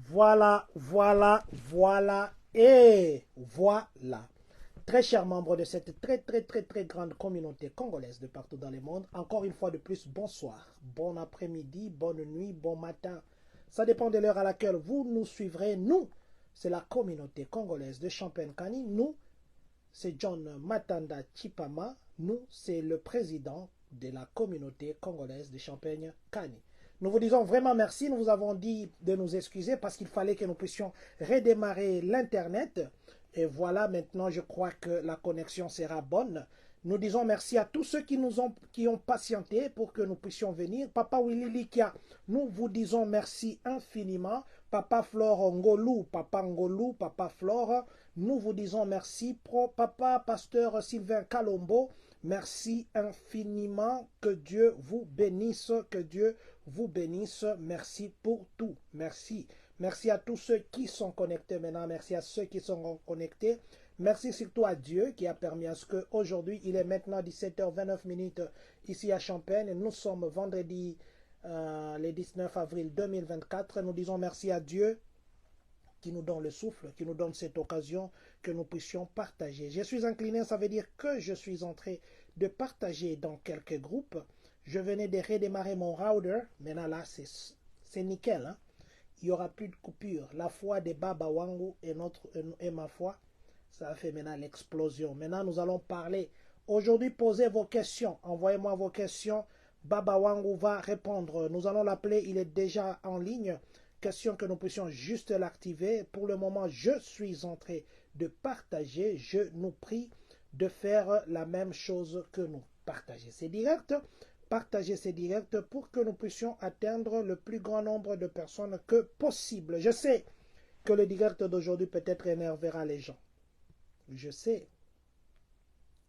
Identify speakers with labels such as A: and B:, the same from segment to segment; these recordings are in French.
A: Voilà, voilà, voilà et voilà. Très chers membres de cette très grande communauté congolaise de partout dans le monde, encore une fois de plus, bonsoir, bon après-midi, bonne nuit, bon matin. Ça dépend de l'heure à laquelle vous nous suivrez. Nous, c'est la communauté congolaise de Champagne-Kani. Nous, c'est John Matanda Chipama. Nous, c'est le président de la communauté congolaise de Champagne-Kani. Nous vous disons vraiment merci. Nous vous avons dit de nous excuser parce qu'il fallait que nous puissions redémarrer l'Internet. Et voilà, maintenant, je crois que la connexion sera bonne. Nous disons merci à tous ceux qui ont patienté pour que nous puissions venir. Papa Willy Likia, nous vous disons merci infiniment. Papa Flore Ngolou, Papa Flore, nous vous disons merci. Papa Pasteur Sylvain Kalombo, merci infiniment. Que Dieu vous bénisse, que Dieu vous bénisse. Merci pour tout. Merci. Merci à tous ceux qui sont connectés maintenant. Merci à ceux qui sont connectés. Merci surtout à Dieu qui a permis à ce qu'aujourd'hui, il est maintenant 17h29 ici à Champagne. Nous sommes vendredi le 19 avril 2024. Nous disons merci à Dieu qui nous donne le souffle, qui nous donne cette occasion que nous puissions partager. Je suis incliné, ça veut dire que je suis en train de partager dans quelques groupes. Je venais de redémarrer mon router. Maintenant là, c'est nickel. Hein? Il n'y aura plus de coupure. La foi de Baba Wangu et ma foi, ça a fait maintenant l'explosion. Maintenant, nous allons parler. Aujourd'hui, posez vos questions. Envoyez-moi vos questions. Baba Wangu va répondre. Nous allons l'appeler. Il est déjà en ligne. Question que nous puissions juste l'activer. Pour le moment, je suis en train de partager. Je nous prie de faire la même chose que nous. Partager. C'est direct. Partager ces directs pour que nous puissions atteindre le plus grand nombre de personnes que possible. Je sais que le direct d'aujourd'hui peut-être énervera les gens. Je sais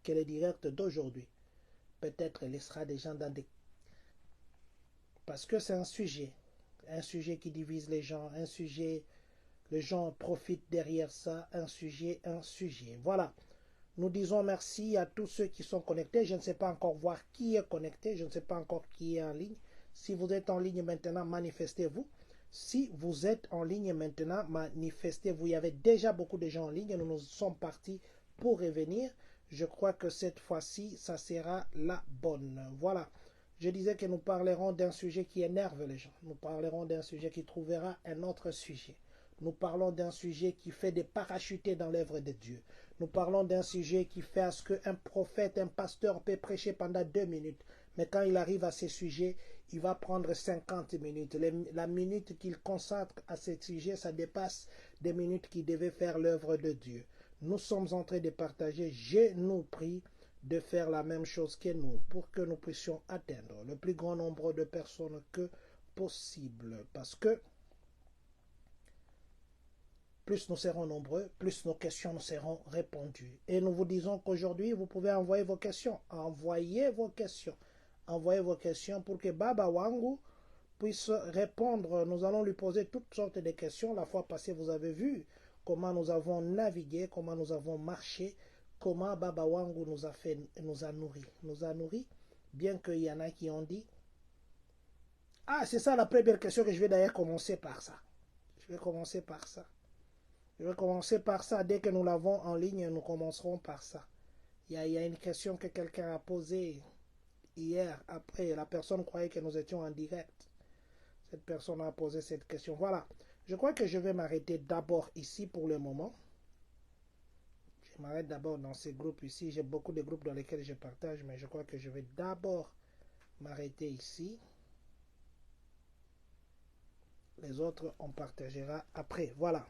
A: que le direct d'aujourd'hui peut-être laissera des gens dans des... Parce que c'est un sujet qui divise les gens, un sujet, les gens profitent derrière ça, un sujet. Voilà. Nous disons merci à tous ceux qui sont connectés. Je ne sais pas encore voir qui est connecté. Je ne sais pas encore qui est en ligne. Si vous êtes en ligne maintenant, manifestez-vous. Si vous êtes en ligne maintenant, manifestez-vous. Il y avait déjà beaucoup de gens en ligne. Nous sommes partis pour revenir. Je crois que cette fois-ci, ça sera la bonne. Voilà. Je disais que nous parlerons d'un sujet qui énerve les gens. Nous parlerons d'un sujet qui trouvera un autre sujet. Nous parlons d'un sujet qui fait des parachutés dans l'œuvre de Dieu. Nous parlons d'un sujet qui fait à ce qu'un prophète, un pasteur peut prêcher pendant 2 minutes. Mais quand il arrive à ces sujets, il va prendre 50 minutes. La minute qu'il consacre à ce sujet, ça dépasse des minutes qui devaient faire l'œuvre de Dieu. Nous sommes en train de partager. Je nous prie de faire la même chose que nous pour que nous puissions atteindre le plus grand nombre de personnes que possible. Parce que plus nous serons nombreux, plus nos questions nous seront répondues. Et nous vous disons qu'aujourd'hui, vous pouvez envoyer vos questions. Envoyez vos questions. Envoyez vos questions pour que Baba Wangu puisse répondre. Nous allons lui poser toutes sortes de questions. La fois passée, vous avez vu comment nous avons navigué, comment nous avons marché, comment Baba Wangu nous a nourris, bien qu'il y en a qui ont dit. Ah, c'est ça la première question que je vais d'ailleurs commencer par ça. Je vais commencer par ça. Dès que nous l'avons en ligne, nous commencerons par ça. Il y a une question que quelqu'un a posée hier. Après, la personne croyait que nous étions en direct. Cette personne a posé cette question. Voilà. Je crois que je vais m'arrêter d'abord ici pour le moment. Je m'arrête d'abord dans ces groupes ici. J'ai beaucoup de groupes dans lesquels je partage, mais je crois que je vais d'abord m'arrêter ici. Les autres, on partagera après. Voilà.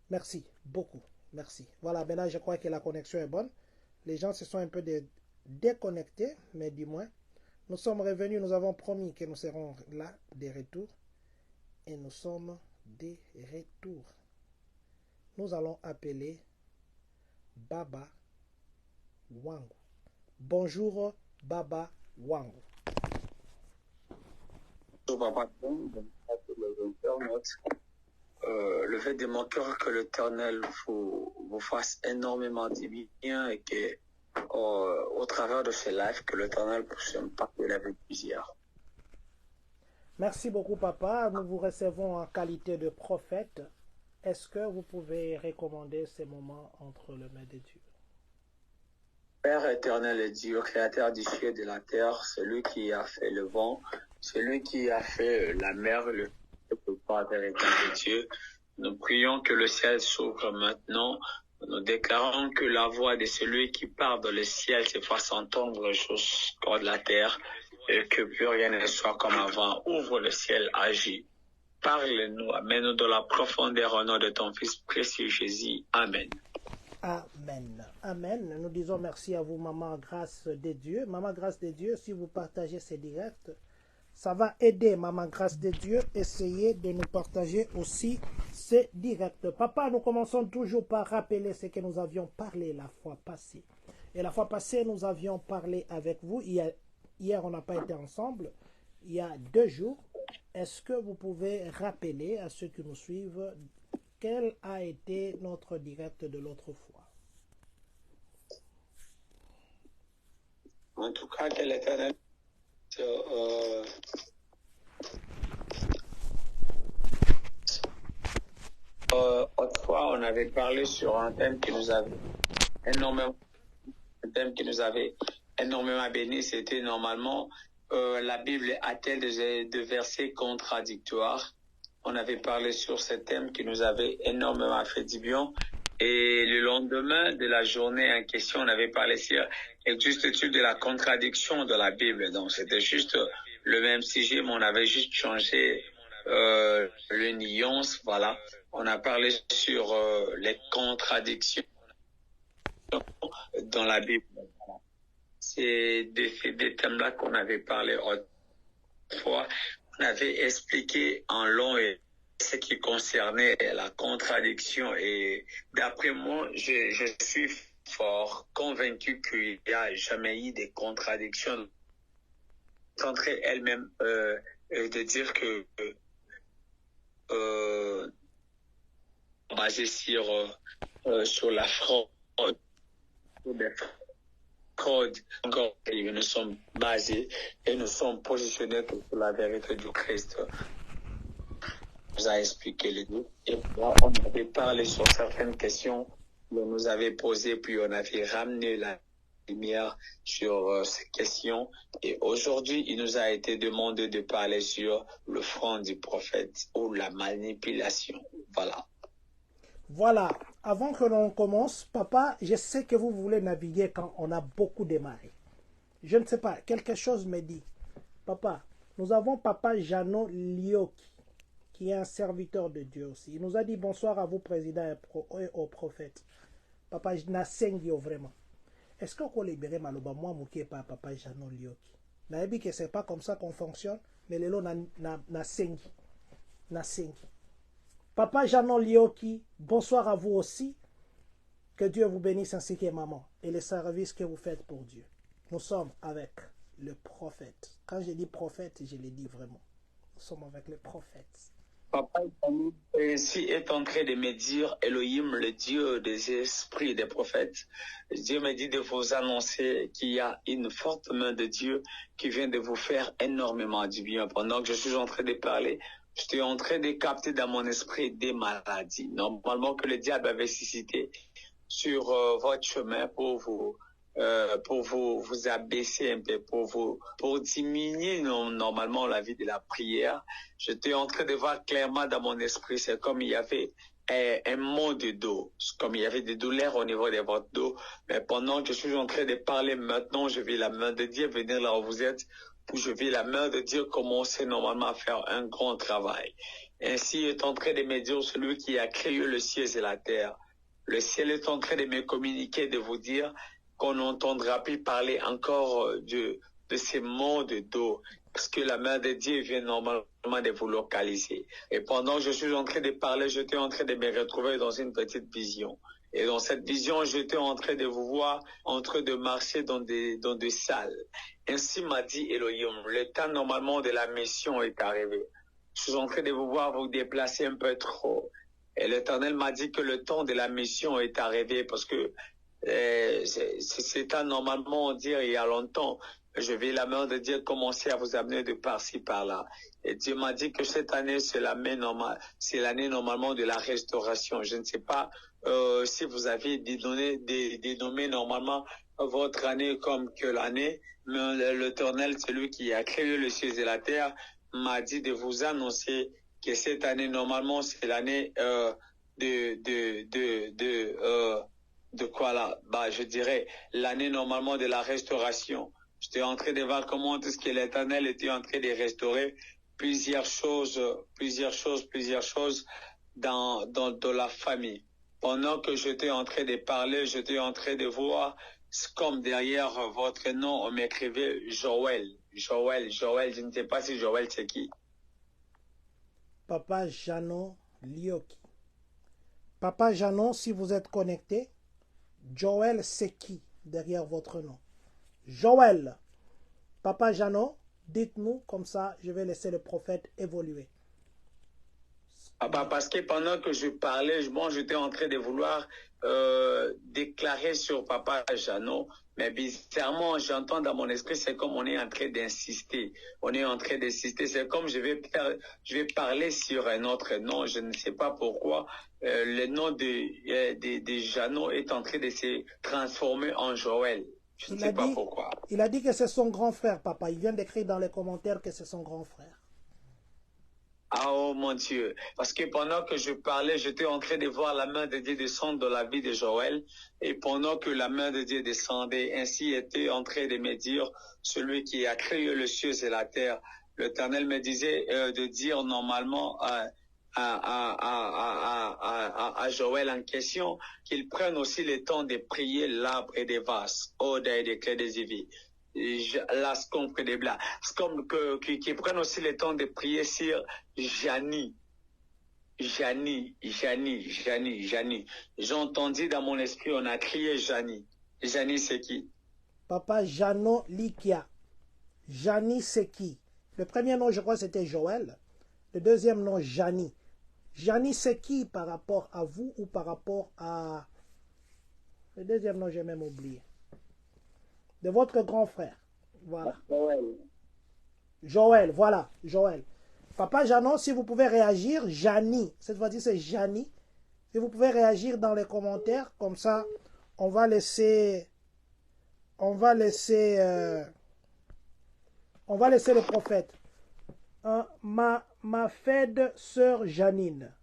A: Merci beaucoup. Merci. Voilà, maintenant je crois que la connexion est bonne. Les gens se sont un peu déconnectés, mais du moins, nous sommes revenus. Nous avons promis que nous serons là, des retours. Et nous sommes des retours. Nous allons appeler Baba Wangu. Bonjour Baba Wangu.
B: Bonjour Baba Wangu. Le fait de mon cœur que l'Éternel vous fasse énormément du bien et que au travers de ce live que l'Éternel puisse impacter la vie de plusieurs.
A: Merci beaucoup, papa. Nous vous recevons en qualité de prophète. Est-ce que vous pouvez recommander ces moments entre les mains de Dieu?
B: Père éternel et Dieu, créateur du ciel et de la terre, celui qui a fait le vent, celui qui a fait la mer, le Père éternel Dieu, nous prions que le ciel s'ouvre maintenant. Nous déclarons que la voix de celui qui part dans le ciel se fasse entendre jusqu'au de la terre et que plus rien ne soit comme avant. Ouvre le ciel, agis. Parle-nous, amène-nous dans la profondeur au nom de ton Fils précieux Jésus. Amen.
A: Amen. Amen. Nous disons merci à vous, Maman Grâce de Dieu. Maman Grâce de Dieu, si vous partagez ces directs, ça va aider Maman Grâce de Dieu. Essayez de nous partager aussi ces directs. Papa, nous commençons toujours par rappeler ce que nous avions parlé la fois passée. Et la fois passée, nous avions parlé avec vous. Hier, on n'a pas été ensemble. Il y a 2 jours. Est-ce que vous pouvez rappeler à ceux qui nous suivent quel a été notre direct de l'autre fois?
B: En tout cas, que l'Éternel autrefois, on avait parlé sur un thème qui nous avait énormément béni. C'était normalement la Bible a-t-elle de versets contradictoires? On avait parlé sur ce thème qui nous avait énormément fait du bien. Et le lendemain de la journée en question, on avait parlé sur l'existe-t-il de la contradiction de la Bible. Donc, c'était juste le même sujet, mais on avait juste changé le nuance. Voilà. On a parlé sur les contradictions dans la Bible. C'est des thèmes-là qu'on avait parlé autrefois. On avait expliqué en long et ce qui concernait la contradiction. Et d'après moi, je suis fort convaincu qu'il n'y a jamais eu de contradiction entre elles-mêmes, de dire que basé sur la fraude, encore nous sommes basés et nous sommes positionnés sur la vérité du Christ. Nous a expliqué les deux. Et là, on avait parlé sur certaines questions qu'on nous avait posées, puis on avait ramené la lumière sur ces questions. Et aujourd'hui, il nous a été demandé de parler sur le front du prophète ou la manipulation. Voilà.
A: Voilà. Avant que l'on commence, papa, je sais que vous voulez naviguer quand on a beaucoup démarré. Je ne sais pas, quelque chose me dit. Papa, nous avons papa Jano Lioki, qui est un serviteur de Dieu aussi. Il nous a dit bonsoir à vous, président et au prophète. Papa Nasengio, vraiment. Est-ce qu'on peut libérer Maloba, moi, mouké par papa Jano Lioki? Je dit que ce n'est pas comme ça qu'on fonctionne, mais les lots Nasengi. Papa Jano Lioki, bonsoir à vous aussi. Que Dieu vous bénisse ainsi que maman et les services que vous faites pour Dieu. Nous sommes avec le prophète. Quand je dis prophète, je le dis vraiment. Nous sommes avec le prophète.
B: Papa ici est en train de me dire, Elohim, le Dieu des esprits des prophètes, Dieu me dit de vous annoncer qu'il y a une forte main de Dieu qui vient de vous faire énormément du bien. Pendant que je suis en train de parler, je suis en train de capter dans mon esprit des maladies. Normalement que le diable avait suscité sur votre chemin pour vous abaisser un peu, pour diminuer normalement la vie de la prière. J'étais en train de voir clairement dans mon esprit, c'est comme il y avait un mot de dos, comme il y avait des douleurs au niveau de votre dos. Mais pendant que je suis en train de parler maintenant, je vis la main de Dieu venir là où vous êtes, je vis la main de Dieu commencer normalement à faire un grand travail. Ainsi est en train de me dire celui qui a créé le ciel et la terre. Le ciel est en train de me communiquer, de vous dire qu'on n'entendra plus parler encore de ces mots de dos, parce que la main de Dieu vient normalement de vous localiser. Et pendant que je suis en train de parler, j'étais en train de me retrouver dans une petite vision. Et dans cette vision, j'étais en train de vous voir en train de marcher dans des salles. Ainsi m'a dit Elohim, le temps normalement de la mission est arrivé. Je suis en train de vous voir vous déplacer un peu trop. Et l'Éternel m'a dit que le temps de la mission est arrivé parce que c'est normalement dire il y a longtemps je vais la main de Dieu commencer à vous amener de par-ci, par-là. Et Dieu m'a dit que cette année, c'est l'année normalement de la restauration. Je ne sais pas si vous avez dénommé normalement votre année comme que l'année, mais l'Éternel, celui qui a créé le ciel et la terre, m'a dit de vous annoncer que cette année, normalement, c'est l'année de quoi là? Bah, je dirais l'année normalement de la restauration. J'étais en train de voir comment tout ce que l'Éternel était en train de restaurer plusieurs choses dans la famille. Pendant que j'étais en train de parler, j'étais en train de voir comme derrière votre nom, on m'écrivait Joël. Joël, je ne sais pas si Joël c'est qui.
A: Papa Janon Lioki. Papa Janon, si vous êtes connecté, Joël c'est qui derrière votre nom? Joël. Papa Janon, dites-nous, comme ça, je vais laisser le prophète évoluer.
B: Parce que pendant que je parlais, j'étais en train de vouloir déclarer sur Papa Janon, mais bizarrement, j'entends dans mon esprit, c'est comme on est en train d'insister. On est en train d'insister. C'est comme je vais parler sur un autre nom. Je ne sais pas pourquoi. Le nom de Janon est en train de se transformer en Joël. Je ne sais pas pourquoi.
A: Il a dit que c'est son grand frère, papa. Il vient d'écrire dans les commentaires que c'est son grand frère.
B: Ah, oh mon Dieu, parce que pendant que je parlais, j'étais en train de voir la main de Dieu descendre dans la vie de Joël, et pendant que la main de Dieu descendait, ainsi était en train de me dire, celui qui a créé le ciel et la terre, l'Éternel me disait de dire normalement à Joël en question qu'il prenne aussi le temps de prier l'arbre et des vases, au des clés des vies. Las compres des blas, comme qui prennent aussi le temps de prier sur Jani. J'ai entendu dans mon esprit, on a crié Jani. Jani, c'est qui?
A: Papa Janon Likia. Jani, c'est qui? Le premier nom, je crois, c'était Joël. Le deuxième nom, Jani. Jani, c'est qui par rapport à vous ou par rapport à... Le deuxième nom, j'ai même oublié. De votre grand frère. Voilà. Joël, voilà. Joël. Papa Janon, si vous pouvez réagir, Jani. Cette fois-ci, c'est Jani. Si vous pouvez réagir dans les commentaires, comme ça, on va laisser le prophète. Ma Fed, sœur Janine.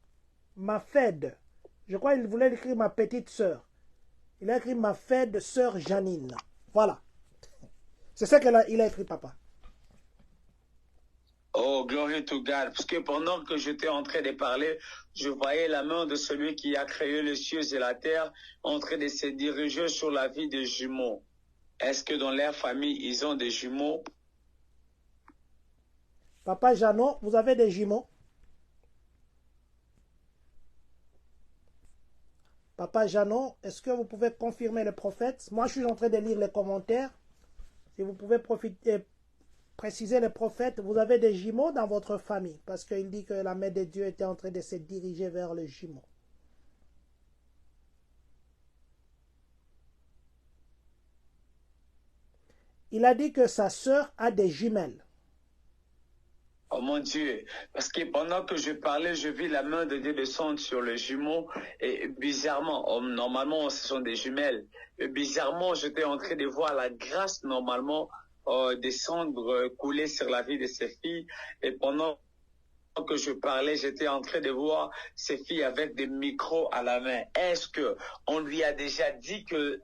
A: Ma Fed. Je crois qu'il voulait écrire ma petite sœur. Il a écrit ma Fed, sœur Janine. Voilà. C'est ça qu'il a écrit, papa.
B: Oh, glory to God. Parce que pendant que j'étais en train de parler, je voyais la main de celui qui a créé les cieux et la terre en train de se diriger sur la vie des jumeaux. Est-ce que dans leur famille, ils ont des jumeaux?
A: Papa Janon, vous avez des jumeaux? Papa Janon, est-ce que vous pouvez confirmer le prophète? Moi, je suis en train de lire les commentaires. Si vous pouvez préciser le prophète, vous avez des jumeaux dans votre famille. Parce qu'il dit que la main de Dieu était en train de se diriger vers les jumeaux. Il a dit que sa sœur a des jumelles.
B: Oh mon Dieu, parce que pendant que je parlais, je vis la main de Dieu descendre sur le jumeau et bizarrement, normalement ce sont des jumelles, et bizarrement j'étais en train de voir la grâce normalement descendre, couler sur la vie de ces filles et pendant que je parlais, j'étais en train de voir ces filles avec des micros à la main. Est-ce que on lui a déjà dit que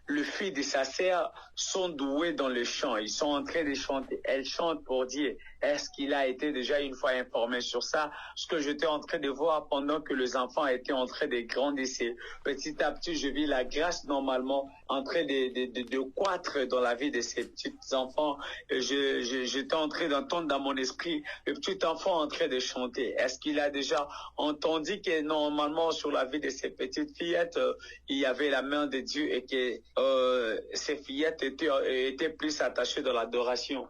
B: le fils de sa sœur sont doués dans le chant? Ils sont en train de chanter. Elles chantent pour Dieu. Est-ce qu'il a été déjà une fois informé sur ça? Ce que j'étais en train de voir pendant que les enfants étaient en train de grandir, petit à petit, je vis la grâce normalement en train de croître dans la vie de ces petits enfants. J'étais en train d'entendre dans mon esprit le petit enfant en train de chanter. Est-ce qu'il a déjà entendu que normalement sur la vie de ces petites fillettes, il y avait la main de Dieu et que ces fillettes étaient plus attachées dans l'adoration?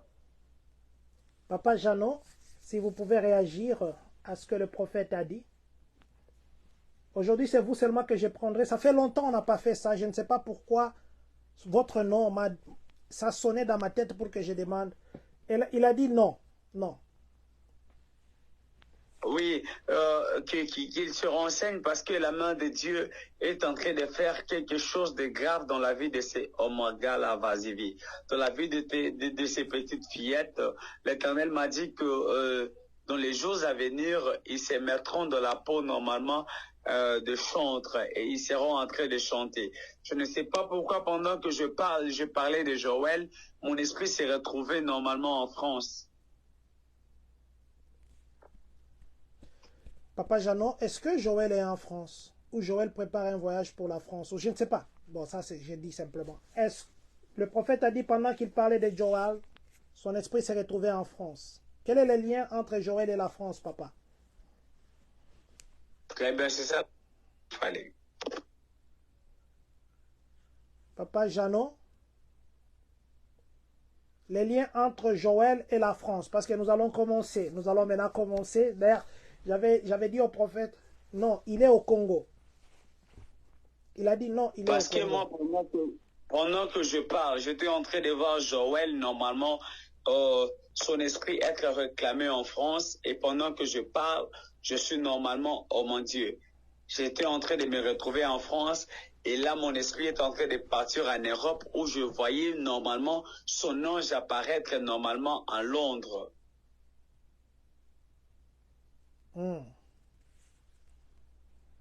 A: Papa Janon, si vous pouvez réagir à ce que le prophète a dit. Aujourd'hui, c'est vous seulement que je prendrai. Ça fait longtemps qu'on n'a pas fait ça. Je ne sais pas pourquoi votre nom ça sonnait dans ma tête pour que je demande. Il a dit non, non.
B: Oui, qu'il se renseigne parce que la main de Dieu est en train de faire quelque chose de grave dans la vie de ces Omagala Vazivi, dans la vie de ces petites fillettes. L'Éternel m'a dit que dans les jours à venir, ils se mettront dans la peau normalement de chantre et ils seront en train de chanter. Je ne sais pas pourquoi pendant que je parlais de Joël, mon esprit s'est retrouvé normalement en France.
A: Papa Jeannot, est-ce que Joël est en France? Ou Joël prépare un voyage pour la France? Ou je ne sais pas. Bon, ça, j'ai dit simplement. Est-ce le prophète a dit pendant qu'il parlait de Joël, son esprit s'est retrouvé en France? Quel est le lien entre Joël et la France, papa?
B: Très bien, c'est ça. Fallait.
A: Papa Jeannot, les liens entre Joël et la France, parce que nous allons maintenant commencer. D'ailleurs, j'avais dit au prophète, non, il est au Congo. Il a dit non, il est au Congo.
B: Parce que moi, pendant que je parle, j'étais en train de voir Joël, normalement, son esprit être réclamé en France. Et pendant que je parle, je suis normalement, oh mon Dieu, j'étais en train de me retrouver en France. Et là, mon esprit est en train de partir en Europe où je voyais normalement son ange apparaître normalement en Londres.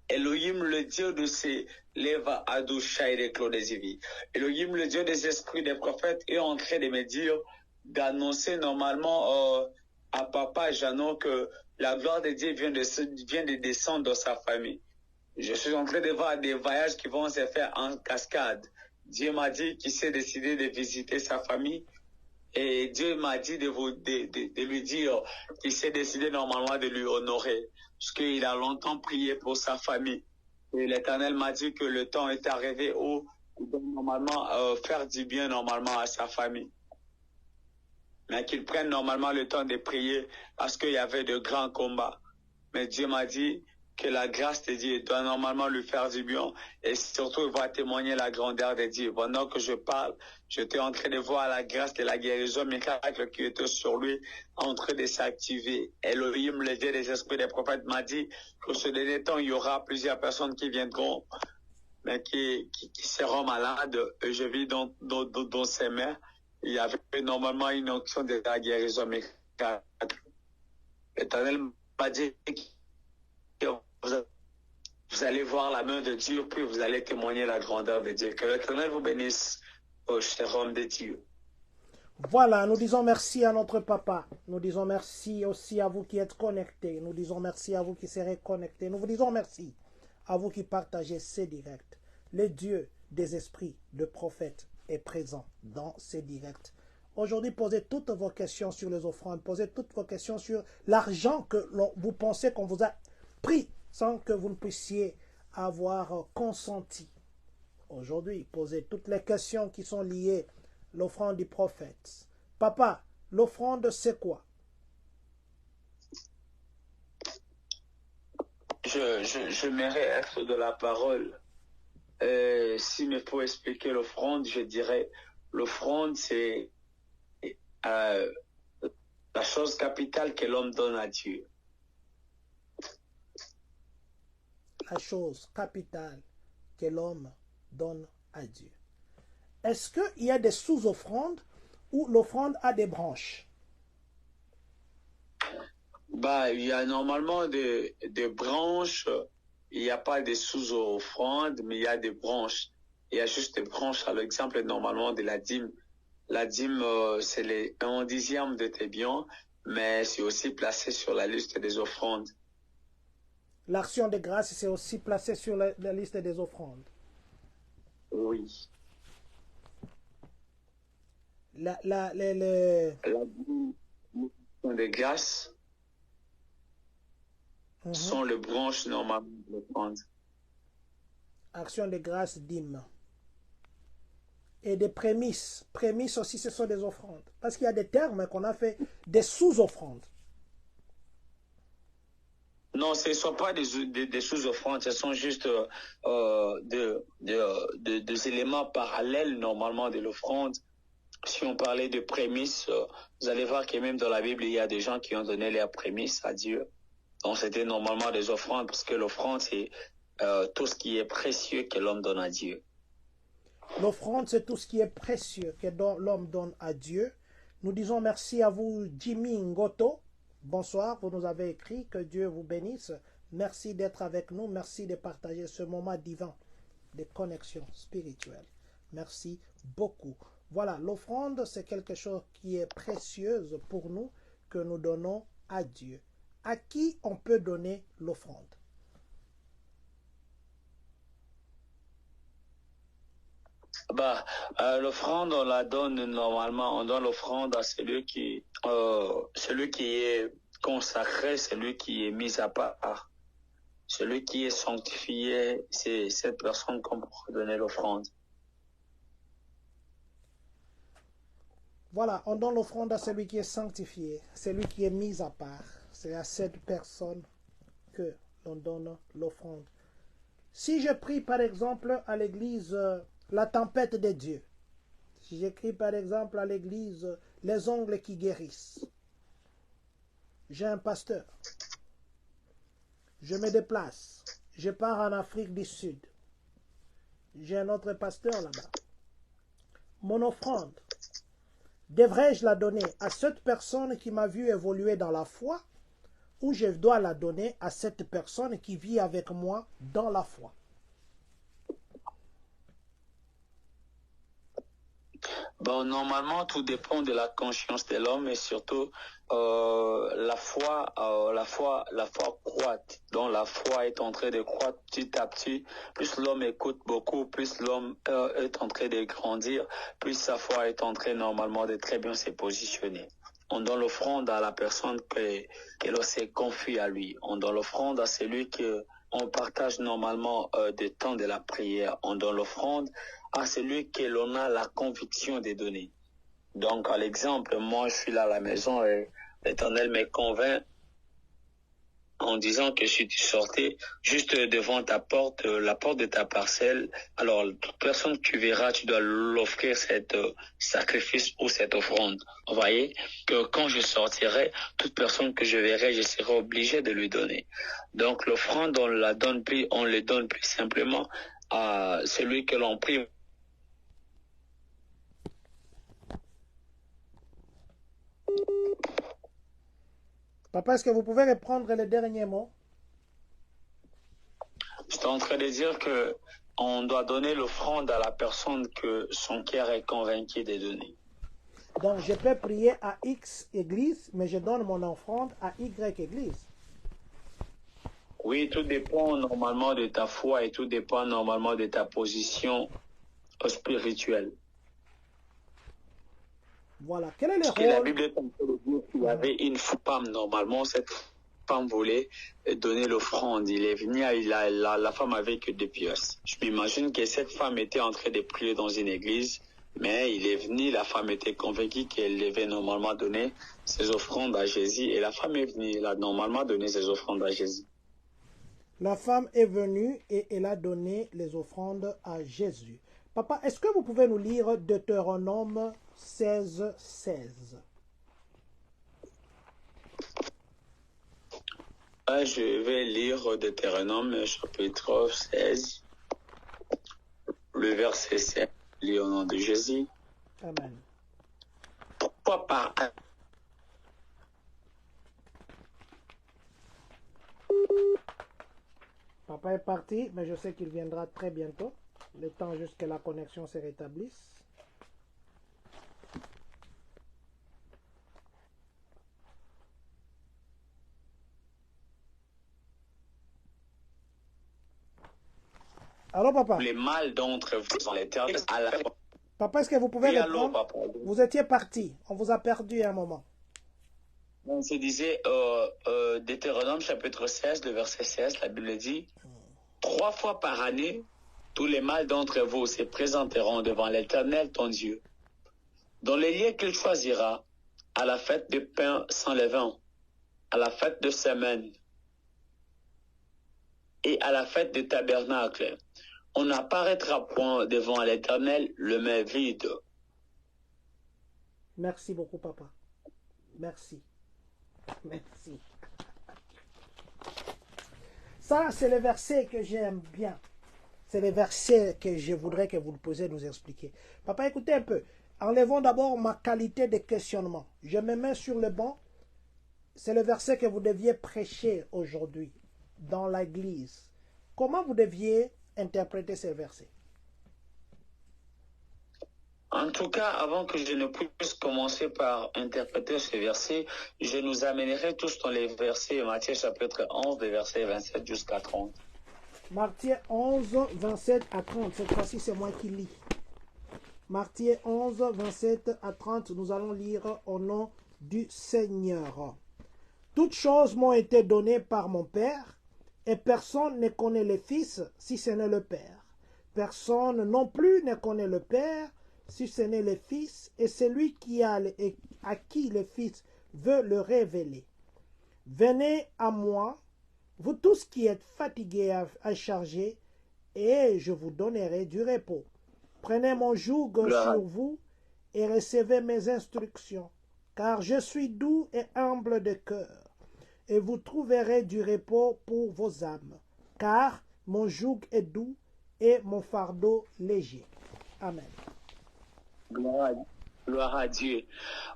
B: Elohim, le Dieu de ces lèvres Adoucha et des Clodesivi. Elohim, le Dieu des esprits des prophètes, est en train de me dire, d'annoncer normalement à Papa Jeannot que la gloire de Dieu vient de descendre dans sa famille. Je suis en train de voir des voyages qui vont se faire en cascade. Dieu m'a dit qu'il s'est décidé de visiter sa famille. Et Dieu m'a dit de lui dire qu'il s'est décidé normalement de lui honorer. Parce qu'il a longtemps prié pour sa famille. Et l'Éternel m'a dit que le temps est arrivé où il doit normalement faire du bien normalement à sa famille. Mais qu'il prenne normalement le temps de prier parce qu'il y avait de grands combats. Mais Dieu m'a dit que la grâce de Dieu doit normalement lui faire du bien et surtout il va témoigner la grandeur de Dieu. Pendant que je parle, j'étais en train de voir la grâce de la guérison miracle qui était sur lui en train de s'activer. Elohim, le Dieu des esprits des prophètes, m'a dit que ce dernier temps, il y aura plusieurs personnes qui viendront, mais qui seront malades. Et je vis dans ses mains. Il y avait normalement une onction de la guérison miracle. L'Éternel m'a dit que vous allez voir la main de Dieu, puis vous allez témoigner la grandeur de Dieu. Que l'Éternel vous bénisse, ô cher homme de Dieu.
A: Voilà, nous disons merci à notre papa. Nous disons merci aussi à vous qui êtes connectés. Nous disons merci à vous qui serez connectés. Nous vous disons merci à vous qui partagez ces directs. Le Dieu des esprits de prophètes est présent dans ces directs. Aujourd'hui, posez toutes vos questions sur les offrandes. Posez toutes vos questions sur l'argent que vous pensez qu'on vous a pris sans que vous ne puissiez avoir consenti. Aujourd'hui, posez toutes les questions qui sont liées à l'offrande du prophète. Papa, l'offrande c'est quoi?
B: J'aimerais être de la parole. S'il me faut expliquer l'offrande, je dirais l'offrande c'est la chose capitale que l'homme donne à Dieu.
A: La chose capitale que l'homme donne à Dieu. Est-ce qu'il y a des sous-offrandes ou l'offrande a des branches?
B: Il y a normalement des branches. Il n'y a pas de sous-offrandes, mais il y a des branches. Il y a juste des branches. À l'exemple, normalement, de la dîme. La dîme, c'est les 1/10 de tes biens, mais c'est aussi placé sur la liste des offrandes.
A: L'action de grâce, c'est aussi placé sur la liste des offrandes.
B: Oui.
A: La
B: dîme de grâce sont les branches normalement de l'offrande.
A: Action de grâce, dîme. Et des prémices. Prémices aussi, ce sont des offrandes. Parce qu'il y a des termes qu'on a fait des sous-offrandes.
B: Non, ce ne sont pas des sous-offrandes, ce sont juste des éléments parallèles normalement de l'offrande si on parlait de prémices, vous allez voir que même dans la Bible, il y a des gens qui ont donné leurs prémices à Dieu. Donc, c'était normalement des offrandes, parce que l'offrande, c'est tout ce qui est précieux que l'homme donne à Dieu.
A: L'offrande, c'est tout ce qui est précieux que l'homme donne à Dieu. Nous disons merci à vous, Jimmy Ngoto. Bonsoir, vous nous avez écrit, que Dieu vous bénisse. Merci d'être avec nous, merci de partager ce moment divin de connexion spirituelle. Merci beaucoup. Voilà, l'offrande, c'est quelque chose qui est précieuse pour nous, que nous donnons à Dieu. À qui on peut donner l'offrande?
B: L'offrande, on la donne normalement, on donne l'offrande à celui qui est consacré, celui qui est mis à part, celui qui est sanctifié, c'est cette personne qu'on peut donner l'offrande.
A: Voilà, on donne l'offrande à celui qui est sanctifié, celui qui est mis à part. C'est à cette personne que l'on donne l'offrande. Si je prie par exemple à l'église la tempête de Dieu, si j'écris par exemple à l'église les ongles qui guérissent, j'ai un pasteur, je me déplace, je pars en Afrique du Sud, j'ai un autre pasteur là-bas. Mon offrande, devrais-je la donner à cette personne qui m'a vu évoluer dans la foi, ou je dois la donner à cette personne qui vit avec moi dans la foi?
B: Bon, normalement, tout dépend de la conscience de l'homme et surtout la foi croît. Donc la foi est en train de croître petit à petit. Plus l'homme écoute beaucoup, plus l'homme est en train de grandir, plus sa foi est en train normalement de très bien se positionner. On donne l'offrande à la personne que l'on s'est confie à lui. On donne l'offrande à celui que on partage normalement des temps de la prière. On donne l'offrande à celui que l'on a la conviction de donner. Donc, à l'exemple, moi, je suis là à la maison et l'Éternel me convainc en disant que si tu sortais juste devant ta porte, la porte de ta parcelle, alors toute personne que tu verras, tu dois l'offrir cette sacrifice ou cette offrande. Vous voyez que quand je sortirai, toute personne que je verrai, je serai obligé de lui donner. Donc l'offrande, on le donne plus simplement à celui que l'on prie.
A: Papa, est-ce que vous pouvez reprendre les derniers mots?
B: Je suis en train de dire que on doit donner l'offrande à la personne que son cœur est convaincu de donner.
A: Donc, je peux prier à X église, mais je donne mon offrande à Y église.
B: Oui, tout dépend normalement de ta foi et tout dépend normalement de ta position spirituelle.
A: Voilà. Quel est le
B: Parce que la
A: rôle?
B: Bible est en train de dire qu'il y avait une femme, normalement, cette femme voulait donner l'offrande. Il est venu, la femme avec des pièces. Je m'imagine que cette femme était en train de prier dans une église, mais il est venu, la femme était convaincue qu'elle devait normalement donner ses offrandes à Jésus, et la femme est venue, elle a normalement donné ses offrandes à Jésus.
A: La femme est venue et elle a donné les offrandes à Jésus. Papa, est-ce que vous pouvez nous lire Deutéronome 16, 16?
B: Je vais lire Deutéronome chapitre 16, le verset 7, lis au nom de Jésus.
A: Amen.
B: Pourquoi par
A: Papa est parti, mais je sais qu'il viendra très bientôt. Le temps juste que la connexion se rétablisse. Allô, papa?
B: les mâles d'entre vous sont l'éternel à la
A: Papa, est-ce que vous pouvez
B: Oui, allô,
A: répondre?
B: papa.
A: Vous étiez parti. On vous a perdu un moment.
B: On se disait, Deutéronome chapitre 16, le verset 16, la Bible dit, 3 fois par année, tous les mâles d'entre vous se présenteront devant l'Éternel ton Dieu, dans les lieux qu'il choisira, à la fête de pain sans levain, à la fête de semaine et à la fête de tabernacle. On n'apparaîtra point devant l'Éternel le main vide.
A: Merci beaucoup, papa. Merci. Merci. Ça, c'est le verset que j'aime bien. C'est le verset que je voudrais que vous puissiez nous expliquer. Papa, écoutez un peu. Enlevons d'abord ma qualité de questionnement. Je me mets sur le banc. C'est le verset que vous deviez prêcher aujourd'hui dans l'église. Comment vous deviez interpréter ce verset?
B: En tout cas, avant que je ne puisse commencer par interpréter ce verset, je nous amènerai tous dans les versets Matthieu chapitre 11, des versets 27 jusqu'à 30.
A: Matthieu 11, 27 à 30. Cette fois-ci, c'est moi qui lis. Matthieu 11, 27 à 30, nous allons lire au nom du Seigneur. Toutes choses m'ont été données par mon Père, et personne ne connaît le Fils si ce n'est le Père. Personne non plus ne connaît le Père si ce n'est le Fils, et celui à qui le Fils veut le révéler. Venez à moi, vous tous qui êtes fatigués à charger, et je vous donnerai du repos. Prenez mon joug sur vous et recevez mes instructions, car je suis doux et humble de cœur, et vous trouverez du repos pour vos âmes, car mon joug est doux et mon fardeau léger. Amen.
B: Gloire à Dieu.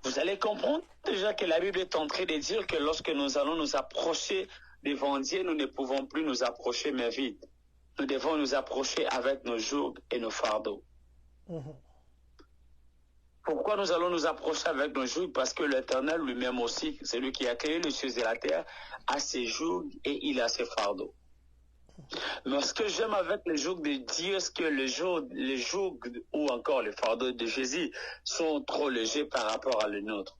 B: Vous allez comprendre déjà que la Bible est en train de dire que lorsque nous allons nous approcher devant Dieu, nous ne pouvons plus nous approcher mais vite. Nous devons nous approcher avec nos jougs et nos fardeaux. Pourquoi nous allons nous approcher avec nos jougs? Parce que l'Éternel lui-même aussi, celui qui a créé les cieux et la terre, a ses jougs et il a ses fardeaux. Mais ce que j'aime avec les jougs de Dieu, c'est que les jougs ou encore les fardeaux de Jésus sont trop légers par rapport à les nôtres.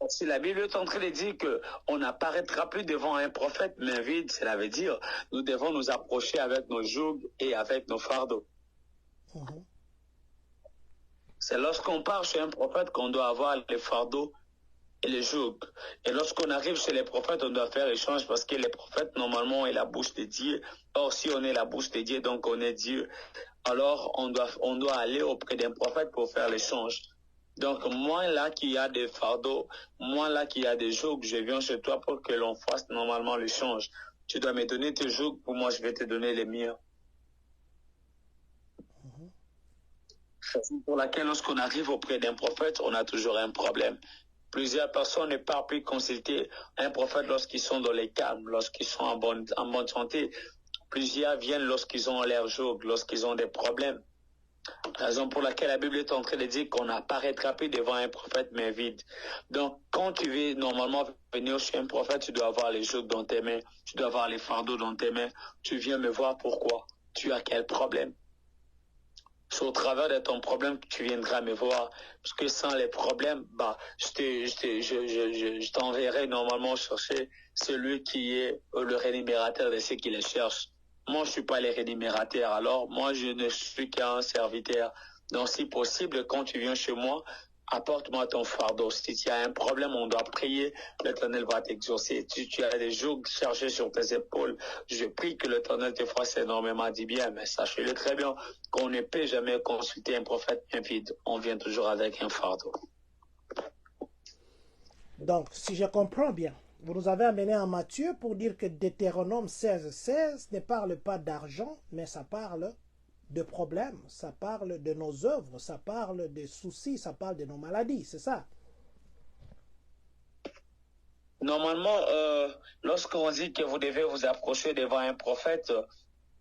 B: Si la Bible est en train de dire qu'on n'apparaîtra plus devant un prophète main vide, cela veut dire nous devons nous approcher avec nos jougs et avec nos fardeaux. C'est lorsqu'on part chez un prophète qu'on doit avoir les fardeaux et les jougs. Et lorsqu'on arrive chez les prophètes, on doit faire échange parce que les prophètes, normalement, ont la bouche de Dieu. Or, si on est la bouche de Dieu, donc on est Dieu, alors on doit aller auprès d'un prophète pour faire l'échange. Donc, moi là qui a des fardeaux, moi là qui a des jougs, je viens chez toi pour que l'on fasse normalement l'échange. Tu dois me donner tes jougs, pour moi je vais te donner les miens. Pour laquelle lorsqu'on arrive auprès d'un prophète, on a toujours un problème. Plusieurs personnes ne partent plus consulter un prophète lorsqu'ils sont dans les calmes, lorsqu'ils sont en bonne santé. Plusieurs viennent lorsqu'ils ont l'air joug, lorsqu'ils ont des problèmes. Raison pour laquelle la Bible est en train de dire qu'on n'apparaîtra plus devant un prophète mais vide. Donc, quand tu veux normalement venir chez un prophète, tu dois avoir les jougs dans tes mains, tu dois avoir les fardeaux dans tes mains. Tu viens me voir pourquoi? Tu as quel problème? C'est au travers de ton problème que tu viendras me voir. Parce que sans les problèmes, je t'enverrai normalement chercher celui qui est le rémunérateur de ceux qui les cherchent. Moi, je suis pas le rémunérateur. Alors, moi, je ne suis qu'un serviteur. Donc, si possible, quand tu viens chez moi, apporte-moi ton fardeau. Si tu as un problème, on doit prier. L'Éternel va t'exaucer. Si tu as des jougs chargés sur tes épaules, je prie que l'Éternel te fasse énormément du bien. Mais sachez-le très bien qu'on ne peut jamais consulter un prophète vide. On vient toujours avec un fardeau.
A: Donc, si je comprends bien, vous nous avez amené en Matthieu pour dire que Deutéronome 16 ne parle pas d'argent, mais ça parle de problèmes, ça parle de nos œuvres, ça parle des soucis, ça parle de nos maladies, c'est ça?
B: Normalement, lorsqu'on dit que vous devez vous approcher devant un prophète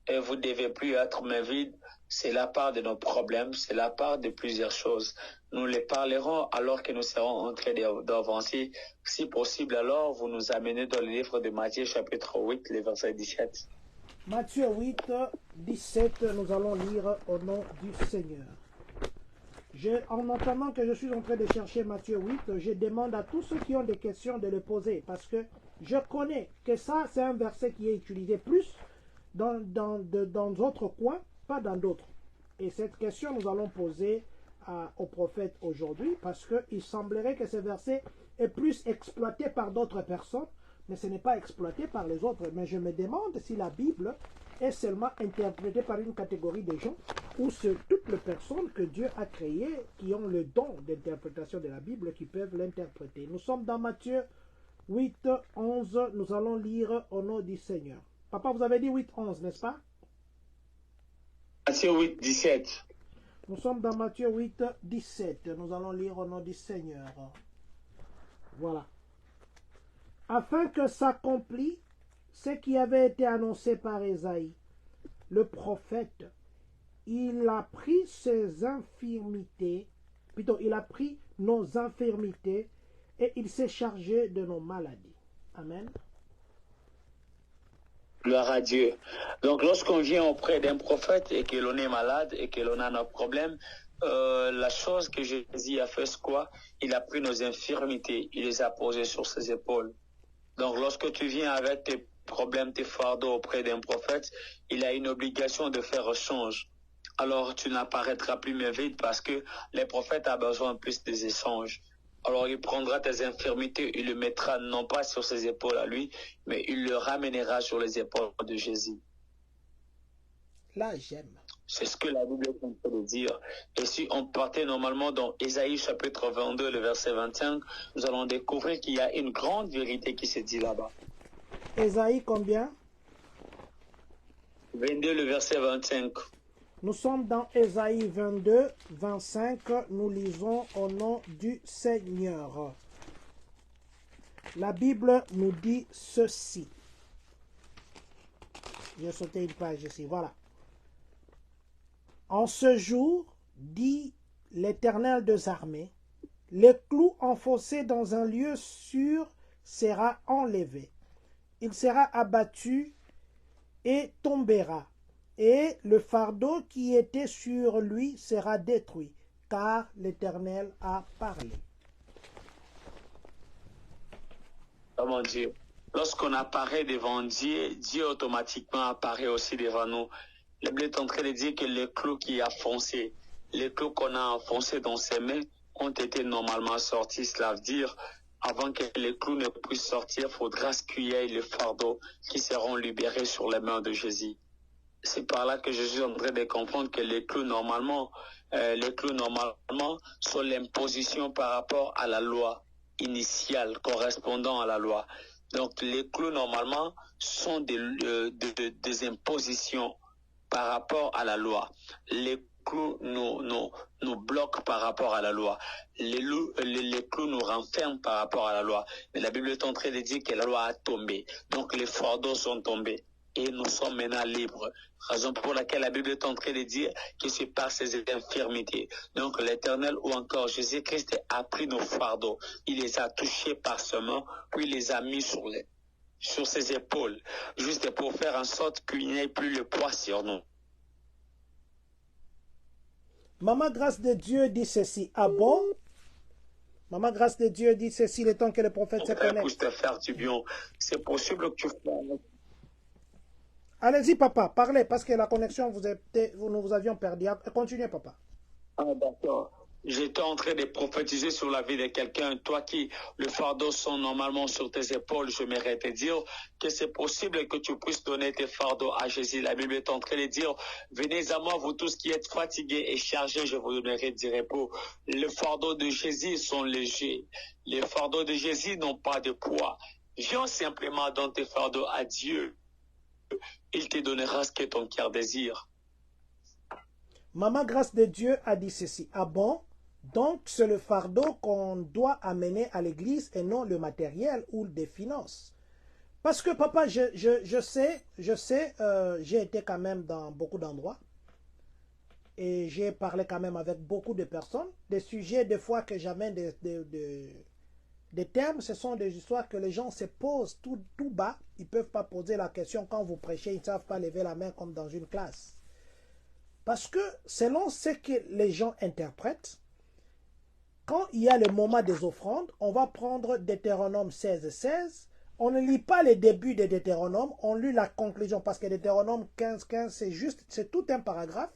B: et vous ne devez plus être main vide, c'est la part de nos problèmes, c'est la part de plusieurs choses. Nous les parlerons alors que nous serons en train d'avancer. Si possible, alors vous nous amenez dans le livre de Matthieu chapitre 8, le verset 17.
A: Matthieu 8, 17, nous allons lire au nom du Seigneur. En entendant que je suis en train de chercher Matthieu 8, je demande à tous ceux qui ont des questions de le poser, parce que je connais que ça, c'est un verset qui est utilisé plus dans d'autres coins, pas dans d'autres. Et cette question, nous allons poser au prophète aujourd'hui, parce qu'il semblerait que ce verset est plus exploité par d'autres personnes, mais ce n'est pas exploité par les autres. Mais je me demande si la Bible est seulement interprétée par une catégorie de gens ou c'est toutes les personnes que Dieu a créées qui ont le don d'interprétation de la Bible qui peuvent l'interpréter. Nous sommes dans Matthieu 8, 11. Nous allons lire au nom du Seigneur. Papa, vous avez dit 8, 11, n'est-ce pas?
B: Matthieu 8, 17.
A: Nous sommes dans Matthieu 8, 17. Nous allons lire au nom du Seigneur. Voilà. Afin que s'accomplisse ce qui avait été annoncé par Ésaïe, le prophète, il a pris ses infirmités, plutôt il a pris nos infirmités et il s'est chargé de nos maladies. Amen.
B: Gloire à Dieu. Donc, lorsqu'on vient auprès d'un prophète et que l'on est malade et que l'on a nos problèmes, la chose que Jésus a fait, c'est quoi? Il a pris nos infirmités, il les a posées sur ses épaules. Donc, lorsque tu viens avec tes problèmes, tes fardeaux auprès d'un prophète, il a une obligation de faire échange. Alors, tu n'apparaîtras plus mais vide parce que les prophètes ont besoin plus des échanges. Alors, il prendra tes infirmités, il le mettra non pas sur ses épaules à lui, mais il le ramènera sur les épaules de Jésus.
A: Là, j'aime.
B: C'est ce que la Bible est en train de dire. Et si on partait normalement dans Ésaïe chapitre 22, le verset 25, nous allons découvrir qu'il y a une grande vérité qui se dit là-bas.
A: Ésaïe combien?
B: 22, le verset 25.
A: Nous sommes dans Ésaïe 22, 25. Nous lisons au nom du Seigneur. La Bible nous dit ceci. J'ai sauté une page ici. Voilà. En ce jour, dit l'Éternel des armées, le clou enfoncé dans un lieu sûr sera enlevé. Il sera abattu et tombera. Et le fardeau qui était sur lui sera détruit, car l'Éternel a parlé.
B: Oh mon Dieu. Lorsqu'on apparaît devant Dieu, Dieu automatiquement apparaît aussi devant nous. La Bible est en train de dire que les clous qui a foncé, les clous qu'on a enfoncés dans ses mains ont été normalement sortis. Cela veut dire, avant que les clous ne puissent sortir, il faudra essuyer les fardeaux qui seront libérés sur les mains de Jésus. C'est par là que je suis en train de comprendre que les clous normalement sont l'imposition par rapport à la loi initiale correspondant à la loi. Donc les clous normalement sont des impositions par rapport à la loi. Les clous nous bloquent par rapport à la loi. Les clous nous renferment par rapport à la loi. Mais la Bible est en train de dire que la loi a tombé. Donc les fardeaux sont tombés. Et nous sommes maintenant libres. Raison pour laquelle la Bible est en train de dire que c'est par ses infirmités. Donc l'Éternel ou encore Jésus-Christ a pris nos fardeaux. Il les a touchés par ses mains, puis il les a mis sur ses épaules, juste pour faire en sorte qu'il n'y ait plus le poids sur nous.
A: Maman Grâce de Dieu dit ceci. Ah bon? Maman Grâce de Dieu dit ceci le temps que le prophète se connecte.
B: Pour te faire du bien, c'est possible que tu fasses.
A: Allez-y, papa, parlez, parce que la connexion, nous vous avions perdu. Continuez, papa.
B: Ah, d'accord. J'étais en train de prophétiser sur la vie de quelqu'un. Toi qui, le fardeau sont normalement sur tes épaules, j'aimerais te dire que c'est possible que tu puisses donner tes fardeaux à Jésus. La Bible est en train de dire, venez à moi, vous tous qui êtes fatigués et chargés, je vous donnerai du repos. Les fardeaux de Jésus sont légers. Les fardeaux de Jésus n'ont pas de poids. Viens simplement dans tes fardeaux à Dieu. Il te donnera ce que ton cœur désire.
A: Maman Grâce de Dieu a dit ceci. Ah bon? Donc, c'est le fardeau qu'on doit amener à l'église et non le matériel ou des finances. Parce que, papa, je sais, j'ai été quand même dans beaucoup d'endroits. Et j'ai parlé quand même avec beaucoup de personnes. Des sujets, des fois, que j'amène des termes, ce sont des histoires que les gens se posent tout bas. Ils ne peuvent pas poser la question quand vous prêchez. Ils ne savent pas lever la main comme dans une classe. Parce que selon ce que les gens interprètent, quand il y a le moment des offrandes, on va prendre Deutéronome 16, on ne lit pas les débuts de Deutéronome, on lit la conclusion, parce que Deutéronome 15, c'est tout un paragraphe.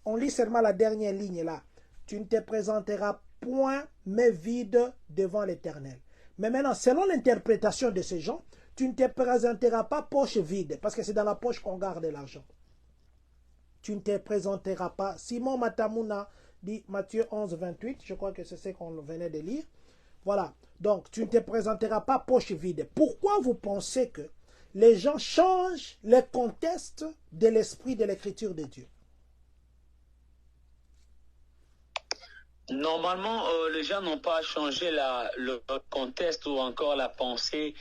A: On lit seulement la dernière ligne là. Tu ne te présenteras point mais vide devant l'Éternel. Mais maintenant, selon l'interprétation de ces gens, tu ne te présenteras pas poche vide, parce que c'est dans la poche qu'on garde l'argent. Tu ne te présenteras pas. Simon Matamuna dit Matthieu 11, 28, je crois que c'est ce qu'on venait de lire. Voilà, donc tu ne te présenteras pas poche vide. Pourquoi vous pensez que les gens changent le contexte de l'esprit de l'écriture de Dieu?
B: Normalement, les gens n'ont pas changé le contexte ou encore la pensée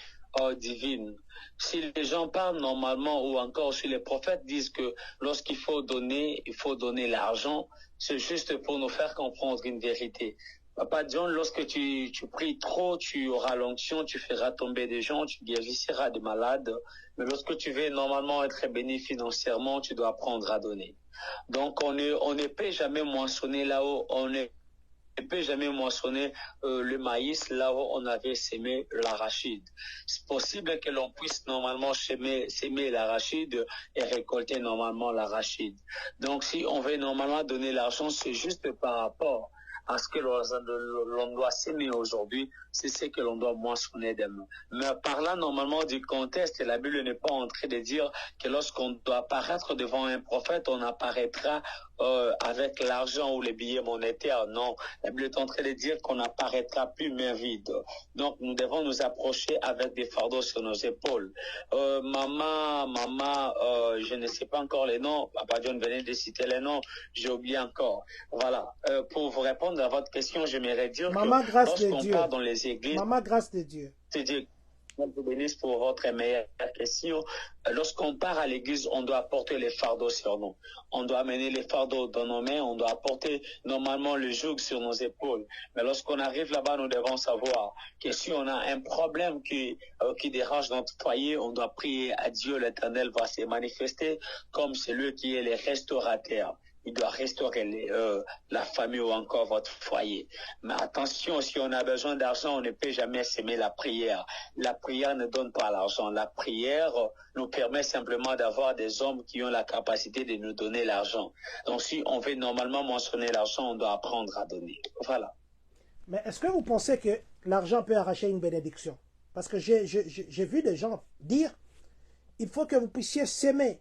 B: divine. Si les gens parlent normalement ou encore si les prophètes disent que lorsqu'il faut donner, il faut donner l'argent, c'est juste pour nous faire comprendre une vérité. Papa John, lorsque tu pries trop, tu auras l'onction, tu feras tomber des gens, tu guériras des malades. Mais lorsque tu veux normalement être béni financièrement, tu dois apprendre à donner. Donc, on ne peut jamais moissonner là-haut, on ne peut jamais moissonner le maïs là où on avait sémé l'arachide. C'est possible que l'on puisse normalement s'aimer l'arachide et récolter normalement l'arachide. Donc, si on veut normalement donner l'argent, c'est juste par rapport à ce que l'on doit s'aimer aujourd'hui, c'est ce que l'on doit moissonner demain. Mais parlant normalement du contexte, la Bible n'est pas en train de dire que lorsqu'on doit apparaître devant un prophète, on apparaîtra avec l'argent ou les billets monétaires. Non, la Bible est en train de dire qu'on n'apparaîtra plus main vide. Donc nous devons nous approcher avec des fardeaux sur nos épaules. Maman, je ne sais pas encore les noms. Papa John venait de citer les noms, j'ai oublié encore. Voilà. Pour vous répondre à votre question, j'aimerais dire
A: Maman,
B: que
A: grâce de
B: lorsqu'on
A: Dieu.
B: part dans les églises,
A: Maman, grâce de Dieu.
B: c'est Dieu vous bénisse pour votre meilleure question. Lorsqu'on part à l'église, on doit porter les fardeaux sur nous. On doit mener les fardeaux dans nos mains. On doit porter normalement le joug sur nos épaules. Mais lorsqu'on arrive là-bas, nous devons savoir que si on a un problème qui dérange notre foyer, on doit prier à Dieu. L'Éternel va se manifester comme celui qui est le restaurateur. Il doit restaurer la famille ou encore votre foyer. Mais attention, si on a besoin d'argent, on ne peut jamais s'aimer la prière. La prière ne donne pas l'argent. La prière nous permet simplement d'avoir des hommes qui ont la capacité de nous donner l'argent. Donc si on veut normalement mentionner l'argent, on doit apprendre à donner. Voilà.
A: Mais est-ce que vous pensez que l'argent peut arracher une bénédiction? Parce que j'ai vu des gens dire, il faut que vous puissiez s'aimer.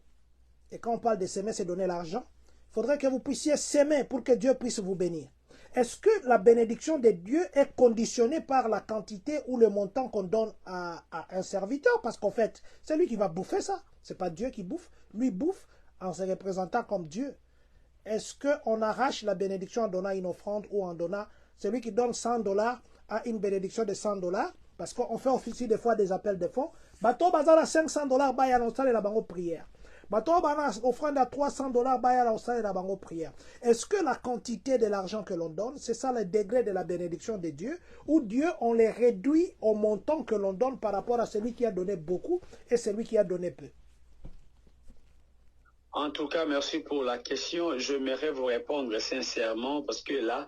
A: Et quand on parle de s'aimer, c'est donner l'argent. Il faudrait que vous puissiez s'aimer pour que Dieu puisse vous bénir. Est-ce que la bénédiction de Dieu est conditionnée par la quantité ou le montant qu'on donne à un serviteur? Parce qu'en fait, c'est lui qui va bouffer ça. Ce n'est pas Dieu qui bouffe. Lui bouffe en se représentant comme Dieu. Est-ce qu'on arrache la bénédiction en donnant une offrande ou en donnant... Celui qui donne $100 a une bénédiction de $100? Parce qu'on fait aussi des fois des appels de fonds. Bateau bazar à $500, bah, il y a la banque prière. Bateau bazar offrande à $300, bah, il y a la banque prière. Est-ce que la quantité de l'argent que l'on donne, c'est ça le degré de la bénédiction de Dieu? Ou Dieu, on les réduit au montant que l'on donne par rapport à celui qui a donné beaucoup et celui qui a donné peu?
B: En tout cas, merci pour la question. J'aimerais vous répondre sincèrement parce que là,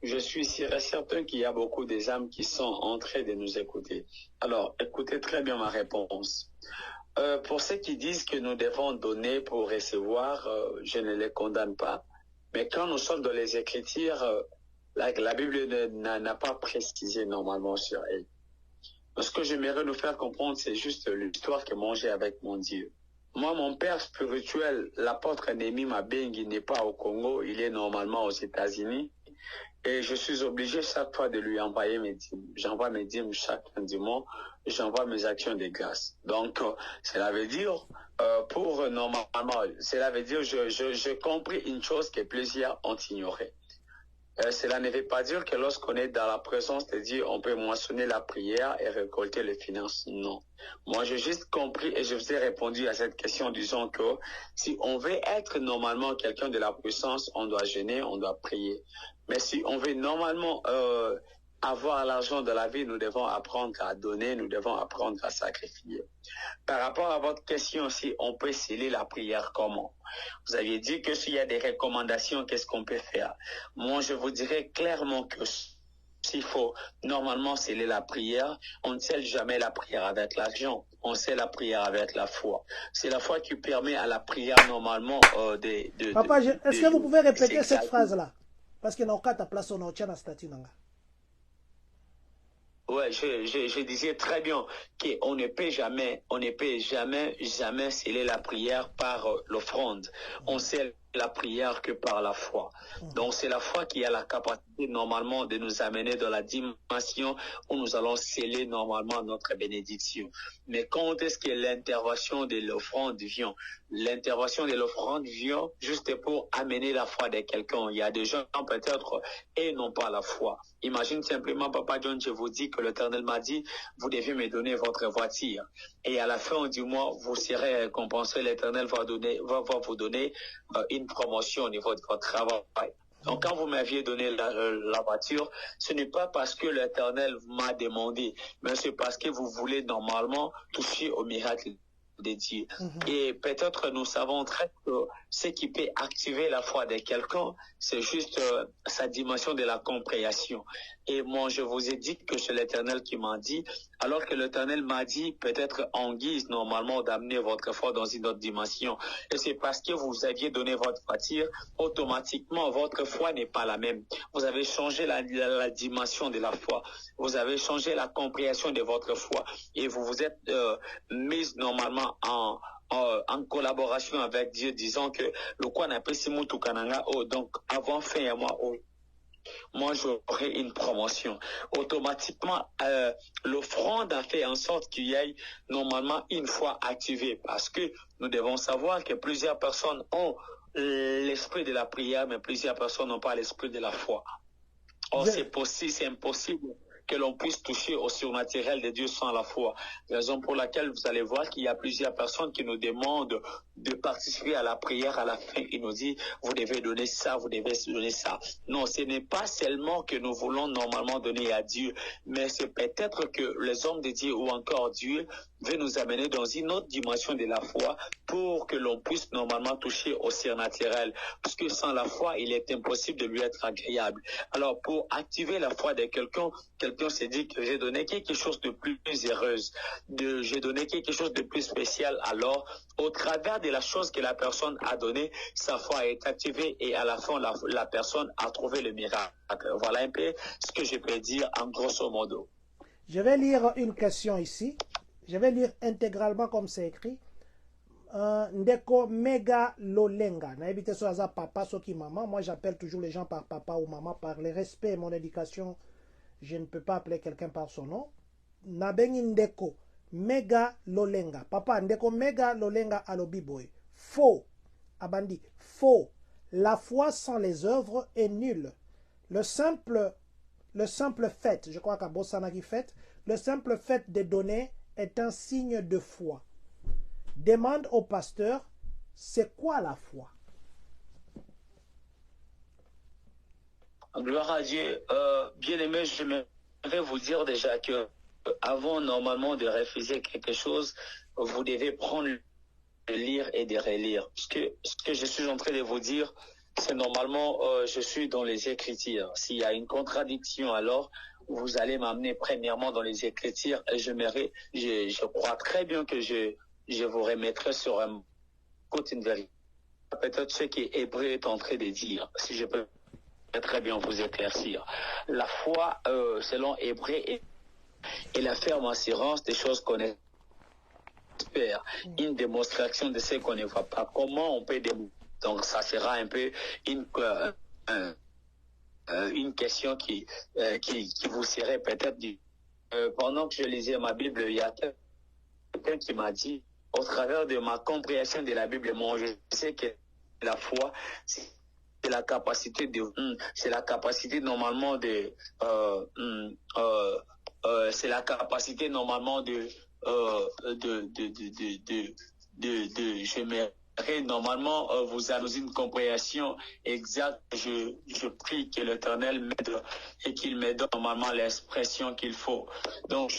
B: je suis sûr et certain qu'il y a beaucoup des âmes qui sont en train de nous écouter. Alors, écoutez très bien ma réponse. Pour ceux qui disent que nous devons donner pour recevoir, je ne les condamne pas. Mais quand nous sommes dans les Écritures, la Bible n'a pas précisé normalement sur elle. Ce que j'aimerais nous faire comprendre, c'est juste l'histoire que moi j'ai avec mon Dieu. Moi, mon père spirituel, l'apôtre Némi Mabengi, n'est pas au Congo, il est normalement aux États-Unis. Et je suis obligé chaque fois de lui envoyer mes dîmes. J'envoie mes dîmes chaque fin du mois, j'envoie mes actions de grâce. Donc, cela veut dire, cela veut dire, j'ai compris une chose que plusieurs ont ignorée. Cela ne veut pas dire que lorsqu'on est dans la présence de Dieu, on peut moissonner la prière et récolter les finances. Non. Moi, j'ai juste compris et je vous ai répondu à cette question en disant que si on veut être normalement quelqu'un de la puissance, on doit jeûner, on doit prier. Mais si on veut normalement avoir l'argent de la vie, nous devons apprendre à donner, nous devons apprendre à sacrifier. Par rapport à votre question, si on peut sceller la prière, comment? Vous aviez dit que s'il y a des recommandations, qu'est-ce qu'on peut faire? Moi, je vous dirais clairement que s'il faut normalement sceller la prière, on ne scelle jamais la prière avec l'argent, on scelle la prière avec la foi. C'est la foi qui permet à la prière normalement
A: Papa, est-ce que vous pouvez répéter cette phrase-là? Parce que n'a pas ta place, on a statut.
B: Ouais, je disais très bien qu'on ne peut jamais, jamais sceller la prière par l'offrande. On scelle la prière que par la foi. Donc c'est la foi qui a la capacité normalement de nous amener dans la dimension où nous allons sceller normalement notre bénédiction. Mais quand est-ce que l'intervention de l'offrande vient? L'intervention de l'offrande vient juste pour amener la foi de quelqu'un. Il y a des gens peut-être et non pas la foi. Imagine simplement, Papa John, je vous dis que l'Éternel m'a dit, vous devez me donner votre voiture. Et à la fin du mois, vous serez récompensé. L'Éternel va vous donner une promotion au niveau de votre travail. Donc, quand vous m'aviez donné la voiture, ce n'est pas parce que l'Éternel m'a demandé, mais c'est parce que vous voulez normalement toucher au miracle de Dieu. Et peut-être nous savons très que ce qui peut activer la foi de quelqu'un, c'est juste sa dimension de la compréhension. Et moi, je vous ai dit que c'est l'Éternel qui m'a dit, alors que l'Éternel m'a dit peut-être en guise normalement d'amener votre foi dans une autre dimension. Et c'est parce que vous aviez donné votre voiture, automatiquement votre foi n'est pas la même. Vous avez changé la dimension de la foi. Vous avez changé la compréhension de votre foi. Et vous vous êtes mise normalement en collaboration avec Dieu, disant que le quoi n'a pas si mutu kananga, donc avant fin et moi j'aurai une promotion. Automatiquement, l'offrande a fait en sorte qu'il y ait normalement une foi activée, parce que nous devons savoir que plusieurs personnes ont l'esprit de la prière, mais plusieurs personnes n'ont pas l'esprit de la foi. Or, c'est possible, c'est impossible que l'on puisse toucher au surnaturel de Dieu sans la foi. Raison pour laquelle vous allez voir qu'il y a plusieurs personnes qui nous demandent de participer à la prière. À la fin, ils nous disent, vous devez donner ça, vous devez donner ça. Non, ce n'est pas seulement que nous voulons normalement donner à Dieu, mais c'est peut-être que les hommes de Dieu ou encore Dieu veut nous amener dans une autre dimension de la foi pour que l'on puisse normalement toucher au surnaturel. Parce que sans la foi, il est impossible de lui être agréable. Alors, pour activer la foi de quelqu'un s'est dit que j'ai donné quelque chose de plus heureuse, j'ai donné quelque chose de plus spécial. Alors, au travers de la chose que la personne a donnée, sa foi est activée et à la fin, la personne a trouvé le miracle. Voilà un peu ce que je peux dire en grosso modo.
A: Je vais lire une question ici. Je vais lire intégralement comme c'est écrit. Ndeko Mega Lolenga. N'habitez so aza papa, so qui maman. Moi, j'appelle toujours les gens par papa ou maman par le respect et mon éducation. Je ne peux pas appeler quelqu'un par son nom. Nabengi Ndeko Mega Lolenga. Papa, Ndeko Mega Lolenga alobiboy. Faux. Abandi. Faux. La foi sans les œuvres est nulle. Le simple fait, je crois qu'à Bossanaki fait, le simple fait de donner est un signe de foi. Demande au pasteur, c'est quoi la foi?
B: Gloire à Dieu. Bien aimé, je vais vous dire déjà que avant normalement de refuser quelque chose, vous devez prendre, de lire et de relire. Ce que je suis en train de vous dire, c'est normalement, je suis dans les Écritures. S'il y a une contradiction, alors vous allez m'amener premièrement dans les Écritures et je crois très bien que je vous remettrai sur un côté une vérité. Peut-être ce que Hébreu est en train de dire, si je peux très bien vous éclaircir. La foi, selon Hébreu, est la ferme assurance des choses qu'on espère, une démonstration de ce qu'on ne voit pas. Comment on peut démontrer? Donc ça sera un peu une question qui vous serait peut-être dit. Pendant que je lisais ma Bible, il y a quelqu'un qui m'a dit, au travers de ma compréhension de la Bible, moi je sais que la foi, c'est la capacité normalement de c'est la capacité normalement j'aimerais normalement vous annoncer une compréhension exacte. Je prie que l'Éternel m'aide et qu'il me donne normalement l'expression qu'il faut. Donc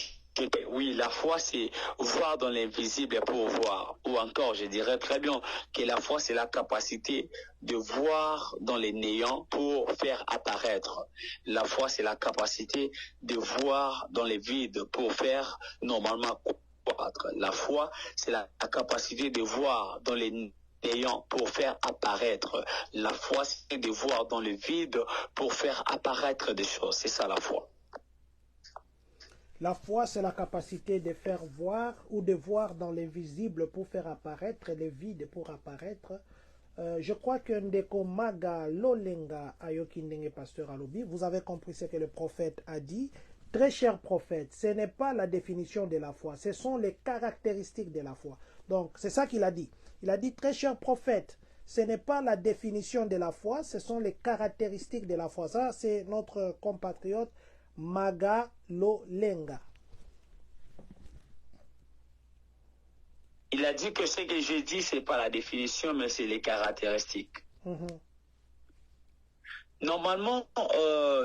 B: oui, la foi, c'est voir dans l'invisible pour voir. Ou encore, je dirais très bien que la foi, c'est la capacité de voir dans les néants pour faire apparaître. La foi, c'est la capacité de voir dans les vides pour faire normalement apparaître. La foi, c'est la capacité de voir dans les néants pour faire apparaître. La foi, c'est de voir dans le vide pour faire apparaître des choses. C'est ça la foi.
A: La foi, c'est la capacité de faire voir ou de voir dans l'invisible pour faire apparaître et le vide pour apparaître. Je crois que Ndeko Maga Lolenga Ayoki Ndenge Pasteur Alobi, vous avez compris ce que le prophète a dit. Très cher prophète, ce n'est pas la définition de la foi, ce sont les caractéristiques de la foi. Donc, c'est ça qu'il a dit. Il a dit, très cher prophète, ce n'est pas la définition de la foi, ce sont les caractéristiques de la foi. Ça, c'est notre compatriote Maga Lolenga.
B: Il a dit que ce que j'ai dit, ce n'est pas la définition, mais c'est les caractéristiques. Normalement,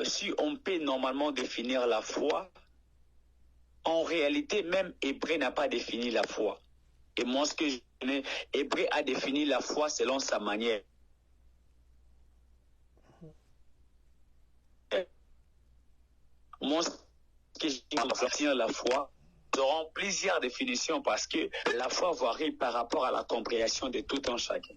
B: si on peut normalement définir la foi, en réalité, même Hébreu n'a pas défini la foi. Et moi, ce que je connais, Hébreu a défini la foi selon sa manière. Moi, ce que je définir la foi, nous aurons plusieurs définitions parce que la foi varie par rapport à la compréhension de tout un chacun.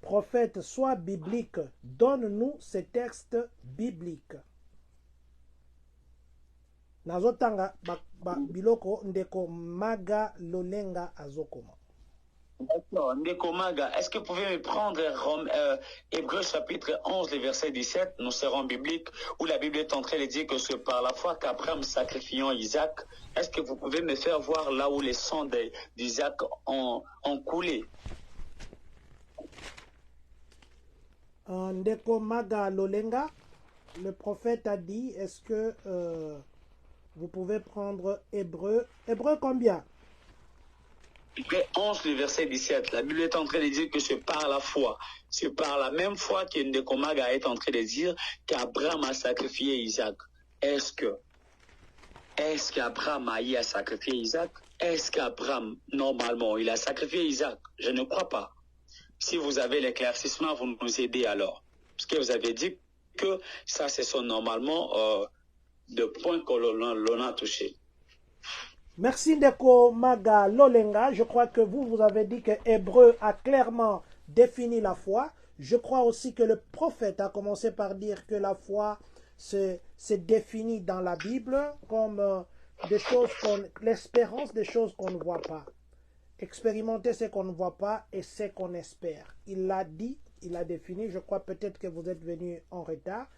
A: Prophète, sois biblique. Donne-nous ces textes bibliques. Nazotanga biloko Ndeko Maga Lolenga azokoma.
B: D'accord. Ndeko Maga, est-ce que vous pouvez me prendre Hébreux chapitre 11, le verset 17, nous serons bibliques, où la Bible est en train de dire que c'est par la foi qu'Abraham sacrifiant Isaac. Est-ce que vous pouvez me faire voir là où les sangs d'Isaac ont coulé?
A: Ndeko Maga Lolenga, le prophète a dit, est-ce que vous pouvez prendre Hébreux? Hébreux combien?
B: Hébreux 11, le verset 17. La Bible est en train de dire que c'est par la foi. C'est par la même foi que Ndeko Maga est en train de dire qu'Abraham a sacrifié Isaac. Est-ce qu'Abraham a eu à sacrifier Isaac? Est-ce qu'Abraham, normalement, il a sacrifié Isaac? Je ne crois pas. Si vous avez l'éclaircissement, vous nous aidez alors. Parce que vous avez dit que ça, ce sont normalement des points que l'on a touchés.
A: Merci Ndeko Maga Lolenga. Je crois que vous avez dit que Hébreu a clairement défini la foi. Je crois aussi que le prophète a commencé par dire que la foi se définit dans la Bible comme des choses l'espérance des choses qu'on ne voit pas. Expérimenter ce qu'on ne voit pas et ce qu'on espère. Il l'a dit, il l'a défini. Je crois peut-être que vous êtes venu en retard.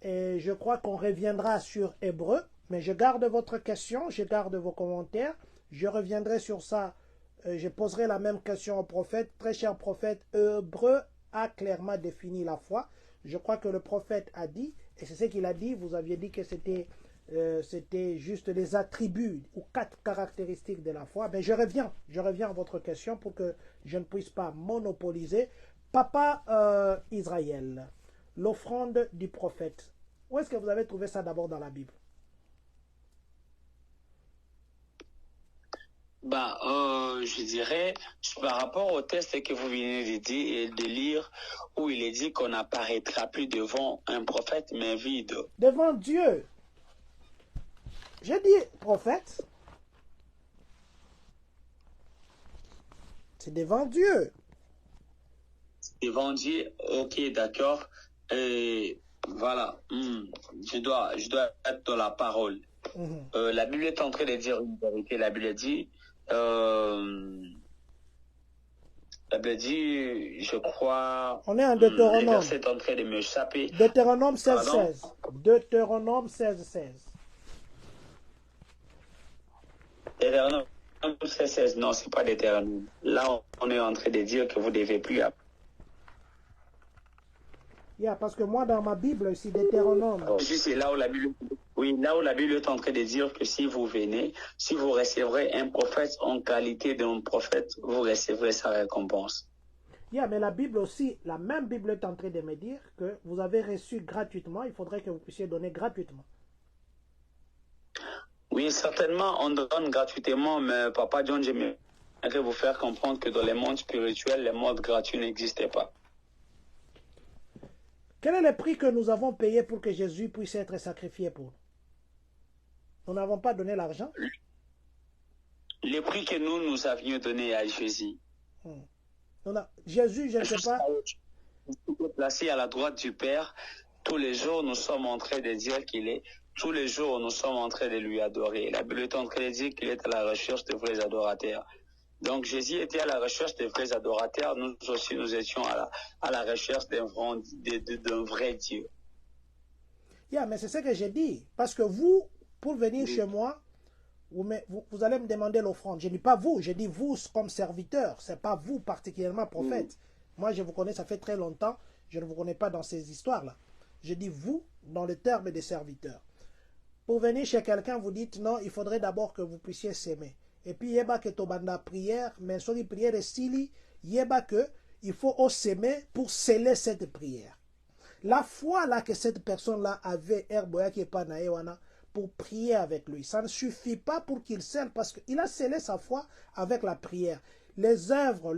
A: Et je crois qu'on reviendra sur Hébreu. Mais je garde votre question, je garde vos commentaires. Je reviendrai sur ça. Je poserai la même question au prophète. Très cher prophète, Hébreu a clairement défini la foi. Je crois que le prophète a dit, et c'est ce qu'il a dit, vous aviez dit que c'était juste les attributs ou 4 caractéristiques de la foi. Mais je reviens à votre question pour que je ne puisse pas monopoliser. Papa Israël, l'offrande du prophète. Où est-ce que vous avez trouvé ça d'abord dans la Bible?
B: Je dirais, par rapport au texte que vous venez de lire, où il est dit qu'on n'apparaîtra plus devant un prophète, mais vide.
A: Devant Dieu. J'ai dit prophète. C'est devant Dieu.
B: Devant Dieu, ok, d'accord. Voilà, je dois être dans la parole. La Bible est en train de dire une vérité. La Bible dit, je crois.
A: On est en Deutéronome.
B: C'est en train de me saper.
A: Deutéronome 16:16. Deutéronome 16:16.
B: Deutéronome 16:16. Non, c'est pas Deutéronome. Là, on est en train de dire que vous devez plus.
A: Parce que moi, dans ma Bible, c'est Deutéronome.
B: C'est là où la Bible, là où la Bible est en train de dire que si vous venez, si vous recevrez un prophète en qualité d'un prophète, vous recevrez sa récompense.
A: Mais la Bible aussi, la même Bible est en train de me dire que vous avez reçu gratuitement, il faudrait que vous puissiez donner gratuitement.
B: Oui, certainement, on donne gratuitement, mais Papa John, j'aimerais vous faire comprendre que dans les mondes spirituels, les modes gratuits n'existaient pas.
A: Quel est le prix que nous avons payé pour que Jésus puisse être sacrifié pour nous? Nous n'avons pas donné l'argent.
B: Le prix que nous avions donné à Jésus.
A: Jésus, je ne sais pas.
B: placé à la droite du Père. Tous les jours, nous sommes en train de dire qu'il est. Tous les jours, nous sommes en train de lui adorer. La Bible est en train de dire qu'il est à la recherche de vrais adorateurs. Donc Jésus était à la recherche de vrais adorateurs. Nous aussi, nous étions à la recherche d'un vrai Dieu.
A: Yeah, mais c'est ce que j'ai dit. Parce que vous, pour venir chez moi, vous allez me demander l'offrande. Je ne dis pas vous, je dis vous comme serviteur. Ce n'est pas vous particulièrement prophète. Moi, je vous connais, ça fait très longtemps. Je ne vous connais pas dans ces histoires-là. Je dis vous dans le terme des serviteurs. Pour venir chez quelqu'un, vous dites non, il faudrait d'abord que vous puissiez s'aimer. Et puis, il y a que tobanda prière, mais sur les prières et stili, il y a que il faut s'aimer pour sceller cette prière. La foi là que cette personne-là avait, Herboya qui est pas naïwana, pour prier avec lui, ça ne suffit pas pour qu'il scelle parce qu'il a scellé sa foi avec la prière. Les œuvres,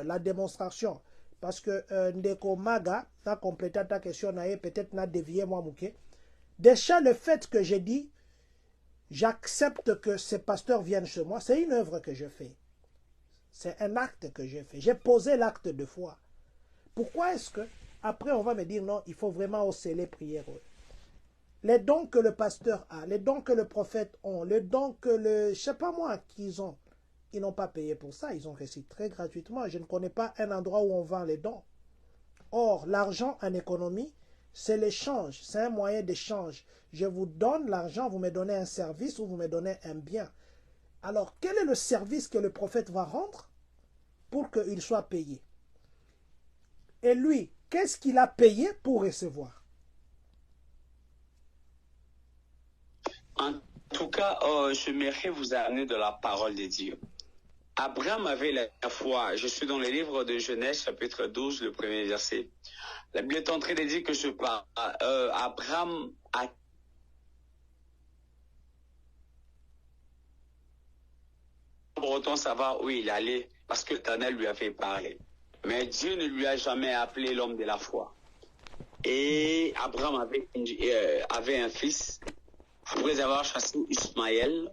A: la démonstration. Parce que Ndeko Maga, a complété ta question, peut-être n'a dévié moi, Mouké. Déjà, le fait que j'ai dit, j'accepte que ces pasteurs viennent chez moi, c'est une œuvre que je fais. C'est un acte que j'ai fait. J'ai posé l'acte de foi. Pourquoi est-ce que, après, on va me dire non, il faut vraiment hausser les prières. Les dons que le pasteur a, les dons que le prophète ont, les dons que je ne sais pas moi, qu'ils ont, ils n'ont pas payé pour ça. Ils ont reçu très gratuitement. Je ne connais pas un endroit où on vend les dons. Or, l'argent en économie, c'est l'échange. C'est un moyen d'échange. Je vous donne l'argent, vous me donnez un service ou vous me donnez un bien. Alors, quel est le service que le prophète va rendre pour qu'il soit payé? Et lui, qu'est-ce qu'il a payé pour recevoir?
B: En tout cas, j'aimerais vous amener de la parole de Dieu. Abraham avait la foi. Je suis dans le livre de Genèse, chapitre 12, le premier verset. La Bible est en train de dire que Abraham a pour autant savoir où il allait parce que l'Éternel lui avait parlé. Mais Dieu ne lui a jamais appelé l'homme de la foi. Et Abraham avait un fils. Après avoir chassé Ismaël,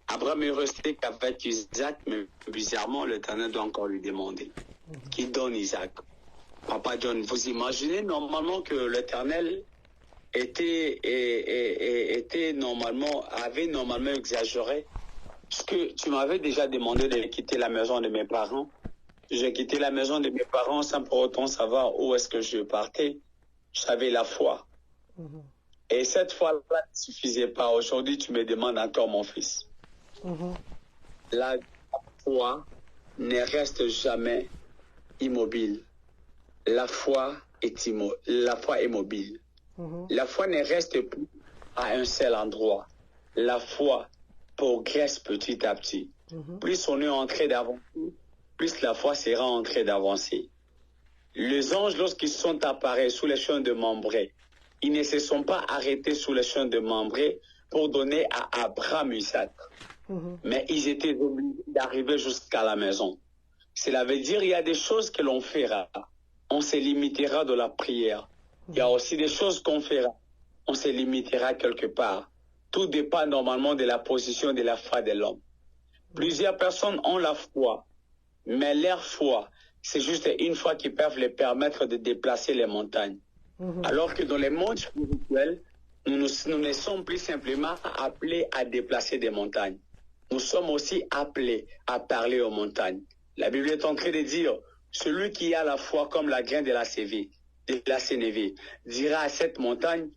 B: Abraham est resté qu'avec Isaac, mais bizarrement, l'Éternel doit encore lui demander qui donne Isaac. Papa John, vous imaginez normalement que l'Éternel avait normalement exagéré. Parce que tu m'avais déjà demandé de quitter la maison de mes parents. J'ai quitté la maison de mes parents sans pour autant savoir où est-ce que je partais. J'avais la foi. Et cette fois-là ne suffisait pas. Aujourd'hui, tu me demandes encore, mon fils. La foi ne reste jamais immobile. La foi est mobile. La foi ne reste plus à un seul endroit. La foi progresse petit à petit. Plus on est en train d'avancer, plus la foi sera en train d'avancer. Les anges, lorsqu'ils sont apparus sous les champs de Mambré, ils ne se sont pas arrêtés sous les champs de Mambré pour donner à Abraham Isaac. Mais ils étaient obligés d'arriver jusqu'à la maison. Cela veut dire qu'il y a des choses que l'on fera. On se limitera de la prière. Il y a aussi des choses qu'on fera. On se limitera quelque part. Tout dépend normalement de la position de la foi de l'homme. Plusieurs personnes ont la foi, mais leur foi, c'est juste une foi qui peut les permettre de déplacer les montagnes. Alors que dans les mondes spirituels, nous ne sommes plus simplement appelés à déplacer des montagnes. Nous sommes aussi appelés à parler aux montagnes. La Bible est en train de dire, celui qui a la foi comme la graine de la sénévé, dira à cette montagne,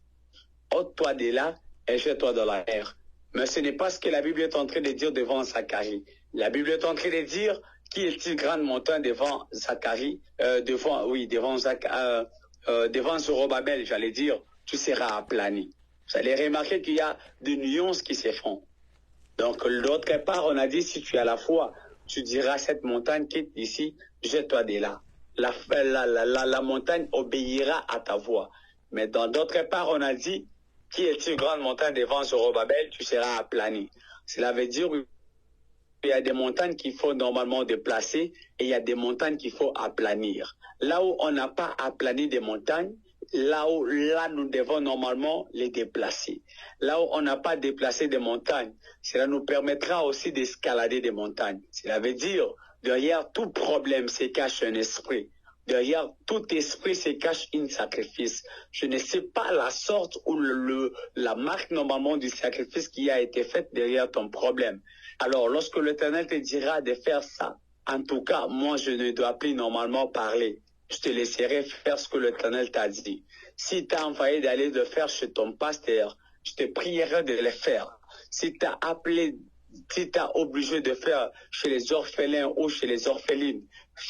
B: ôte-toi de là et jette-toi dans la mer. Mais ce n'est pas ce que la Bible est en train de dire devant Zacharie. La Bible est en train de dire, qui est-il grande montagne devant Zacharie, devant Zorobabel, j'allais dire, tu seras aplani. Vous allez remarquer qu'il y a des nuances qui se font. Donc, d'autre part, on a dit, si tu as la foi, tu diras à cette montagne, quitte ici, jette-toi de là. La montagne obéira à ta voix. Mais dans d'autre part, on a dit, qui est-il grande montagne devant Zorobabel, tu seras aplani. Cela veut dire il y a des montagnes qu'il faut normalement déplacer et il y a des montagnes qu'il faut aplanir. Là où on n'a pas aplani des montagnes, là nous devons normalement les déplacer. Là où on n'a pas déplacé des montagnes, cela nous permettra aussi d'escalader des montagnes. Cela veut dire, derrière tout problème se cache un esprit. derrière tout esprit se cache un sacrifice. Je ne sais pas la sorte ou la marque normalement du sacrifice qui a été fait derrière ton problème. Alors, lorsque l'Éternel te dira de faire ça, en tout cas, moi, je ne dois plus normalement parler. Je te laisserai faire ce que l'Éternel t'a dit. Si tu as envoyé d'aller le faire chez ton pasteur, je te prierai de le faire. Si tu as appelé, si tu as obligé de faire chez les orphelins ou chez les orphelines,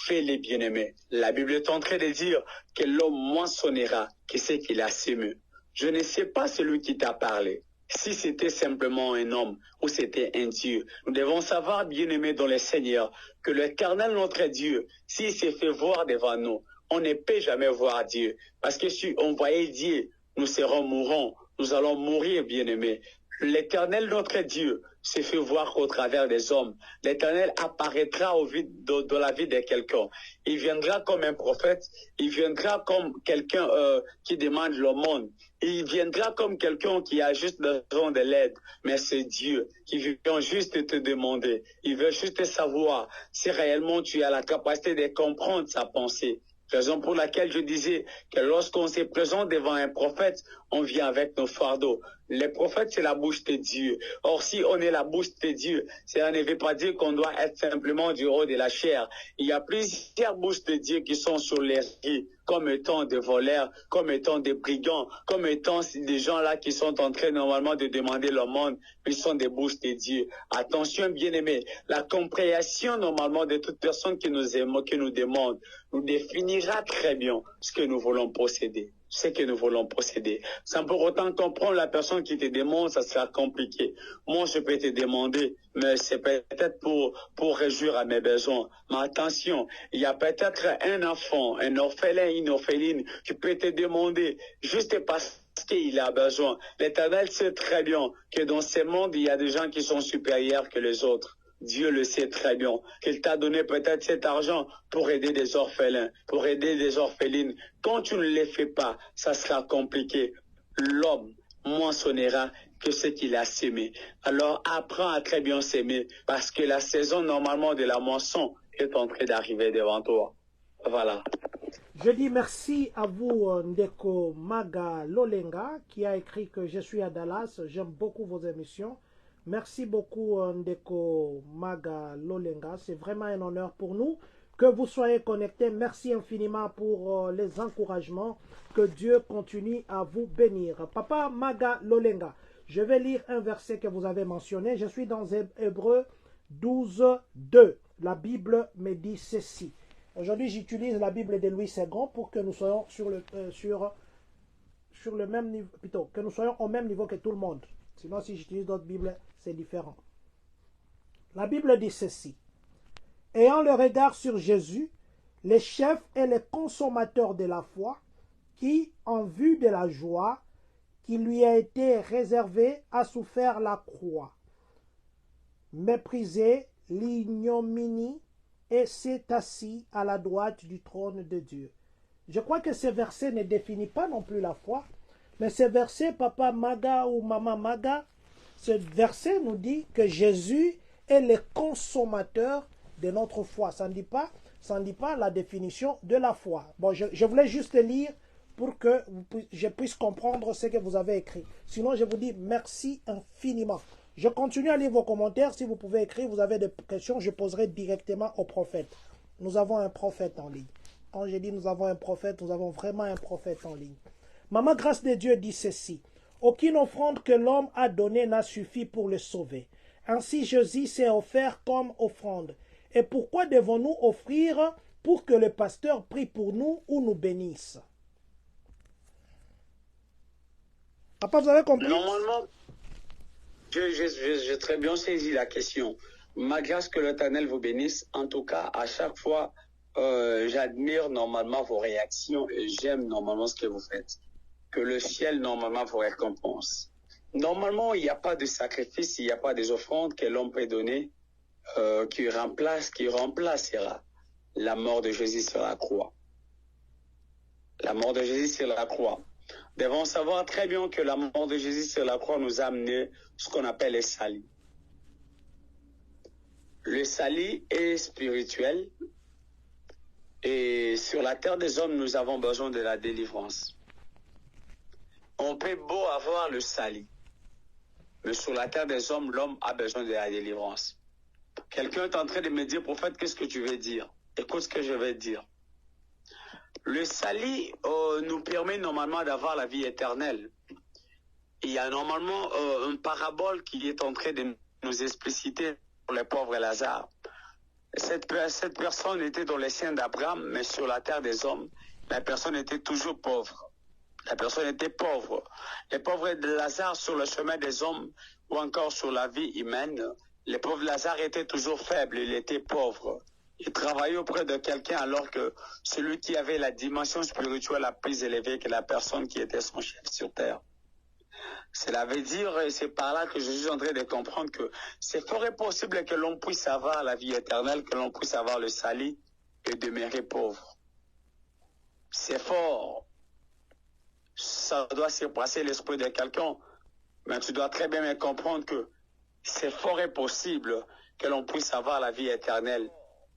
B: fais-les bien-aimés. La Bible est en train de dire que l'homme moissonnera que ce qu'il a semé. Je ne sais pas celui qui t'a parlé. Si c'était simplement un homme ou c'était un Dieu, nous devons savoir, bien-aimés dans le Seigneur, que l'Éternel notre Dieu, s'il s'est fait voir devant nous, on ne peut jamais voir Dieu. Parce que si on voyait Dieu, nous serons mourants, nous allons mourir, bien-aimés. L'Éternel notre Dieu s'est fait voir au travers des hommes. L'Éternel apparaîtra dans la vie de quelqu'un. Il viendra comme un prophète, il viendra comme quelqu'un qui demande le monde. Il viendra comme quelqu'un qui a juste besoin de l'aide. Mais c'est Dieu qui vient juste te demander. Il veut juste savoir si réellement tu as la capacité de comprendre sa pensée. Raison pour laquelle je disais que lorsqu'on se présente devant un prophète, on vient avec nos fardeaux. Les prophètes, c'est la bouche de Dieu. Or, si on est la bouche de Dieu, ça ne veut pas dire qu'on doit être simplement du haut de la chair. Il y a plusieurs bouches de Dieu qui sont sur les riz, comme étant des voleurs, comme étant des brigands, comme étant des gens là qui sont en train normalement de demander le monde, mais ils sont des bouches de Dieu. Attention, bien-aimés, la compréhension normalement de toute personne qui nous aime, qui nous demande, nous définira très bien ce que nous voulons posséder. Ce que nous voulons posséder. Sans pour autant comprendre la personne qui te demande, ça sera compliqué. Moi, je peux te demander, mais c'est peut-être pour réjouir à mes besoins. Mais attention, il y a peut-être un enfant, un orphelin, une orpheline qui peut te demander juste parce qu'il a besoin. L'Éternel sait très bien que dans ce monde, il y a des gens qui sont supérieurs que les autres. Dieu le sait très bien, qu'il t'a donné peut-être cet argent pour aider des orphelins, pour aider des orphelines. Quand tu ne le fais pas, ça sera compliqué. L'homme moissonnera que ce qu'il a semé. Alors apprends à très bien s'aimer parce que la saison normalement de la moisson est en train d'arriver devant toi. Voilà.
A: Je dis merci à vous, Ndeko Maga Lolenga, qui a écrit que je suis à Dallas. J'aime beaucoup vos émissions. Merci beaucoup, Ndeko Maga Lolenga. C'est vraiment un honneur pour nous que vous soyez connectés. Merci infiniment pour les encouragements. Que Dieu continue à vous bénir. Papa Maga Lolenga, je vais lire un verset que vous avez mentionné. Je suis dans Hébreux 12, 2. La Bible me dit ceci. Aujourd'hui, j'utilise la Bible de Louis II pour que nous soyons sur le même niveau, plutôt, que nous soyons au même niveau que tout le monde. Sinon, si j'utilise d'autres Bibles, c'est différent. La Bible dit ceci. Ayant le regard sur Jésus, le chef et le consommateur de la foi, qui, en vue de la joie qui lui a été réservée, a souffert la croix, méprisé l'ignominie, et s'est assis à la droite du trône de Dieu. Je crois que ce verset ne définit pas non plus la foi, mais ce verset, Papa Maga ou Maman Maga, ce verset nous dit que Jésus est le consommateur de notre foi. Ça ne dit pas la définition de la foi. Bon, je voulais juste lire pour que je puisse comprendre ce que vous avez écrit. Sinon, je vous dis merci infiniment. Je continue à lire vos commentaires. Si vous pouvez écrire, vous avez des questions, je poserai directement au prophète. Nous avons un prophète en ligne. Quand je dis nous avons un prophète, nous avons vraiment un prophète en ligne. Maman Grâce de Dieu dit ceci. Aucune offrande que l'homme a donnée n'a suffi pour le sauver. Ainsi Jésus s'est offert comme offrande. Et pourquoi devons-nous offrir pour que le pasteur prie pour nous ou nous bénisse? Papa, vous avez compris?
B: Normalement, j'ai très bien saisi la question. Ma grâce, que l'Éternel vous bénisse. En tout cas, à chaque fois, j'admire normalement vos réactions et j'aime normalement ce que vous faites. Que le ciel normalement vous récompense. Normalement, il n'y a pas de sacrifice, il n'y a pas des offrandes que l'homme peut donner qui remplacera la mort de Jésus sur la croix. La mort de Jésus sur la croix. Nous devons savoir très bien que la mort de Jésus sur la croix nous a amené ce qu'on appelle le salut. Le salut est spirituel, Et sur la terre des hommes, nous avons besoin de la délivrance. On peut beau avoir le salut, mais sur la terre des hommes, l'homme a besoin de la délivrance. Quelqu'un est en train de me dire, prophète, qu'est-ce que tu veux dire? Écoute ce que je vais dire. Le salut nous permet normalement d'avoir la vie éternelle. Il y a normalement une parabole qui est en train de nous expliciter pour les pauvres et Lazare. Cette personne était dans les siens d'Abraham, mais sur la terre des hommes, la personne était toujours pauvre. La personne était pauvre. Les pauvres de Lazare sur le chemin des hommes ou encore sur la vie humaine, les pauvres Lazare étaient toujours faibles, il était pauvre. Il travaillait auprès de quelqu'un alors que celui qui avait la dimension spirituelle la plus élevée que la personne qui était son chef sur terre. Cela veut dire, et c'est par là que je suis en train de comprendre que c'est fort possible que l'on puisse avoir la vie éternelle, que l'on puisse avoir le salut et demeurer pauvre. C'est fort. Ça doit surpasser l'esprit de quelqu'un, mais tu dois très bien comprendre que c'est fort et possible que l'on puisse avoir la vie éternelle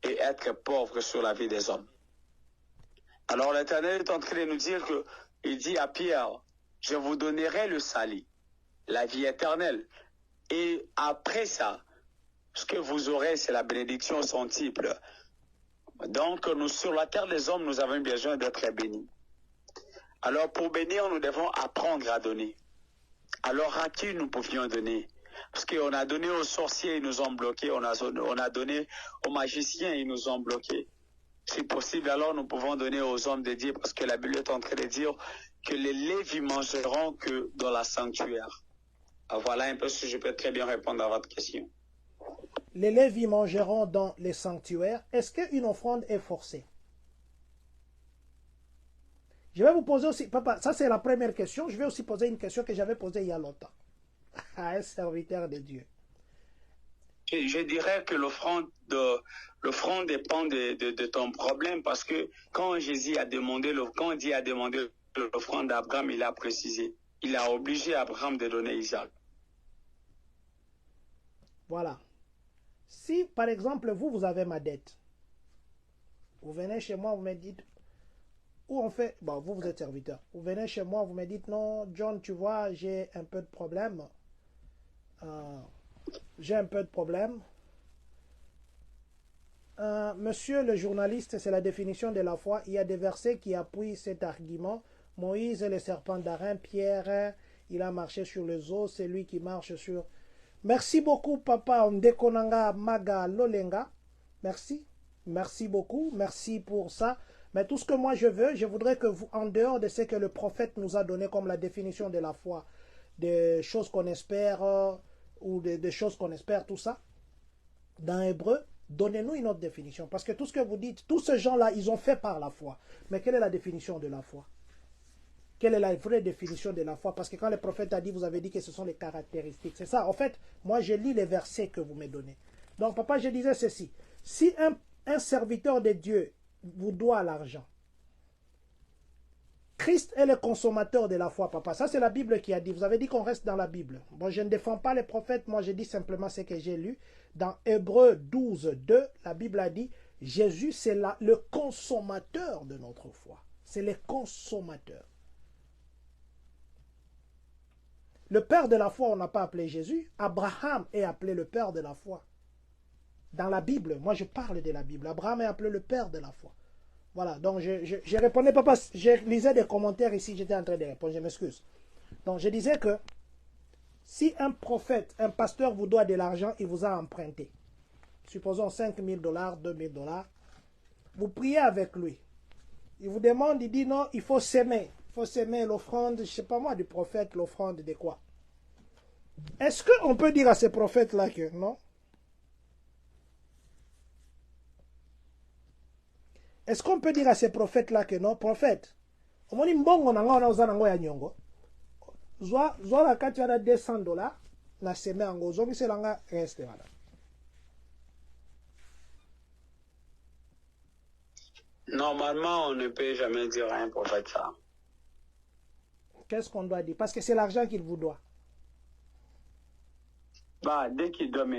B: et être pauvre sur la vie des hommes. Alors l'Éternel est en train de nous dire que, il dit à Pierre, je vous donnerai le salut, la vie éternelle. Et après ça, ce que vous aurez, c'est la bénédiction centuple. Donc, nous, sur la terre des hommes, nous avons besoin d'être bénis. Alors, pour bénir, nous devons apprendre à donner. Alors, à qui nous pouvions donner? Parce qu'on a donné aux sorciers, ils nous ont bloqués. On a donné aux magiciens, ils nous ont bloqués. Si possible, alors nous pouvons donner aux hommes de Dieu, parce que la Bible est en train de dire que les Lévites mangeront que dans la sanctuaire. Voilà un peu si je peux très bien répondre à votre question.
A: Les Lévites mangeront dans les sanctuaires. Est-ce qu'une offrande est forcée? Je vais vous poser aussi, papa, ça c'est la première question. Je vais aussi poser une question que j'avais posée il y a longtemps à un serviteur de Dieu.
B: Je dirais que l'offrande dépend de ton problème, parce que quand Jésus a demandé, quand Dieu a demandé l'offrande d'Abraham, il a précisé, il a obligé Abraham de donner Isaac.
A: Voilà. Si par exemple vous avez ma dette, vous venez chez moi, vous me dites, ou on fait, bon, vous êtes serviteur, vous venez chez moi, vous me dites, non, John, tu vois, j'ai un peu de problème. Monsieur le journaliste, c'est la définition de la foi. Il y a des versets qui appuient cet argument. Moïse et le serpent d'Arin, Pierre, il a marché sur les eaux, c'est lui qui marche sur... Merci beaucoup, papa Ndekonanga Maga Lolenga. Merci. Merci beaucoup. Merci pour ça. Mais tout ce que moi je veux, je voudrais que vous, en dehors de ce que le prophète nous a donné comme la définition de la foi, des choses qu'on espère, ou des choses qu'on espère, tout ça, dans Hébreu, donnez-nous une autre définition. Parce que tout ce que vous dites, tous ces gens-là, ils ont fait par la foi. Mais quelle est la définition de la foi? Quelle est la vraie définition de la foi? Parce que quand le prophète a dit, vous avez dit que ce sont les caractéristiques. C'est ça. En fait, moi, je lis les versets que vous me donnez. Donc, papa, je disais ceci. Si un serviteur de Dieu vous doit l'argent, Christ est le consommateur de la foi, papa. Ça, c'est la Bible qui a dit. Vous avez dit qu'on reste dans la Bible. Bon, je ne défends pas les prophètes. Moi, je dis simplement ce que j'ai lu. Dans Hébreu 12, 2, la Bible a dit, Jésus, c'est le consommateur de notre foi. C'est le consommateur. Le père de la foi, on n'a pas appelé Jésus. Abraham est appelé le père de la foi. Dans la Bible, moi je parle de la Bible. Abraham est appelé le père de la foi. Voilà, donc je répondais, papa, je lisais des commentaires ici, j'étais en train de répondre, je m'excuse. Donc je disais que si un prophète, un pasteur vous doit de l'argent, il vous a emprunté, supposons 5 000 $, 2 000 $, vous priez avec lui. Il vous demande, il dit non, il faut s'aimer. Il faut s'aimer l'offrande, je ne sais pas moi, du prophète, l'offrande de quoi? Est-ce qu'on peut dire à ces prophètes-là que non? Est-ce qu'on peut dire à ces prophètes-là que non, prophète, omoni mbongo na nga oza nango ya nyongo, zwa la kati wana 200 $, na seme yango, zongisela nga reste wana.
B: Normalement, on ne peut jamais dire à un prophète ça.
A: Qu'est-ce qu'on doit dire? Parce que c'est l'argent qu'il vous doit.
B: Bah, dès qu'il doit il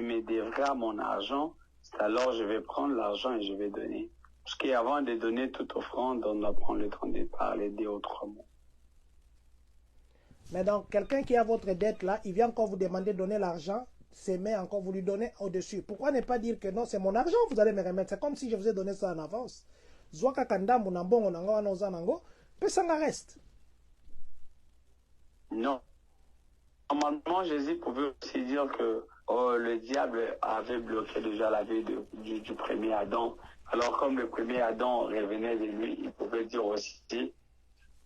B: me devra mon argent, alors je vais prendre l'argent et je vais donner. Parce qu'avant de donner toute offrande, on doit prendre le temps de parler des autres mots.
A: Mais donc, quelqu'un qui a votre dette là, il vient encore vous demander de donner l'argent, c'est mais encore vous lui donnez au-dessus. Pourquoi ne pas dire que non, c'est mon argent, vous allez me remettre. C'est comme si je vous ai donné ça en avance. Zwaka kanda munambongo nango anoza nango, pesanga reste.
B: Non. Normalement, Jésus pouvait aussi dire que le diable avait bloqué déjà la vie du premier Adam. Alors, comme le premier Adam revenait de lui, il pouvait dire aussi,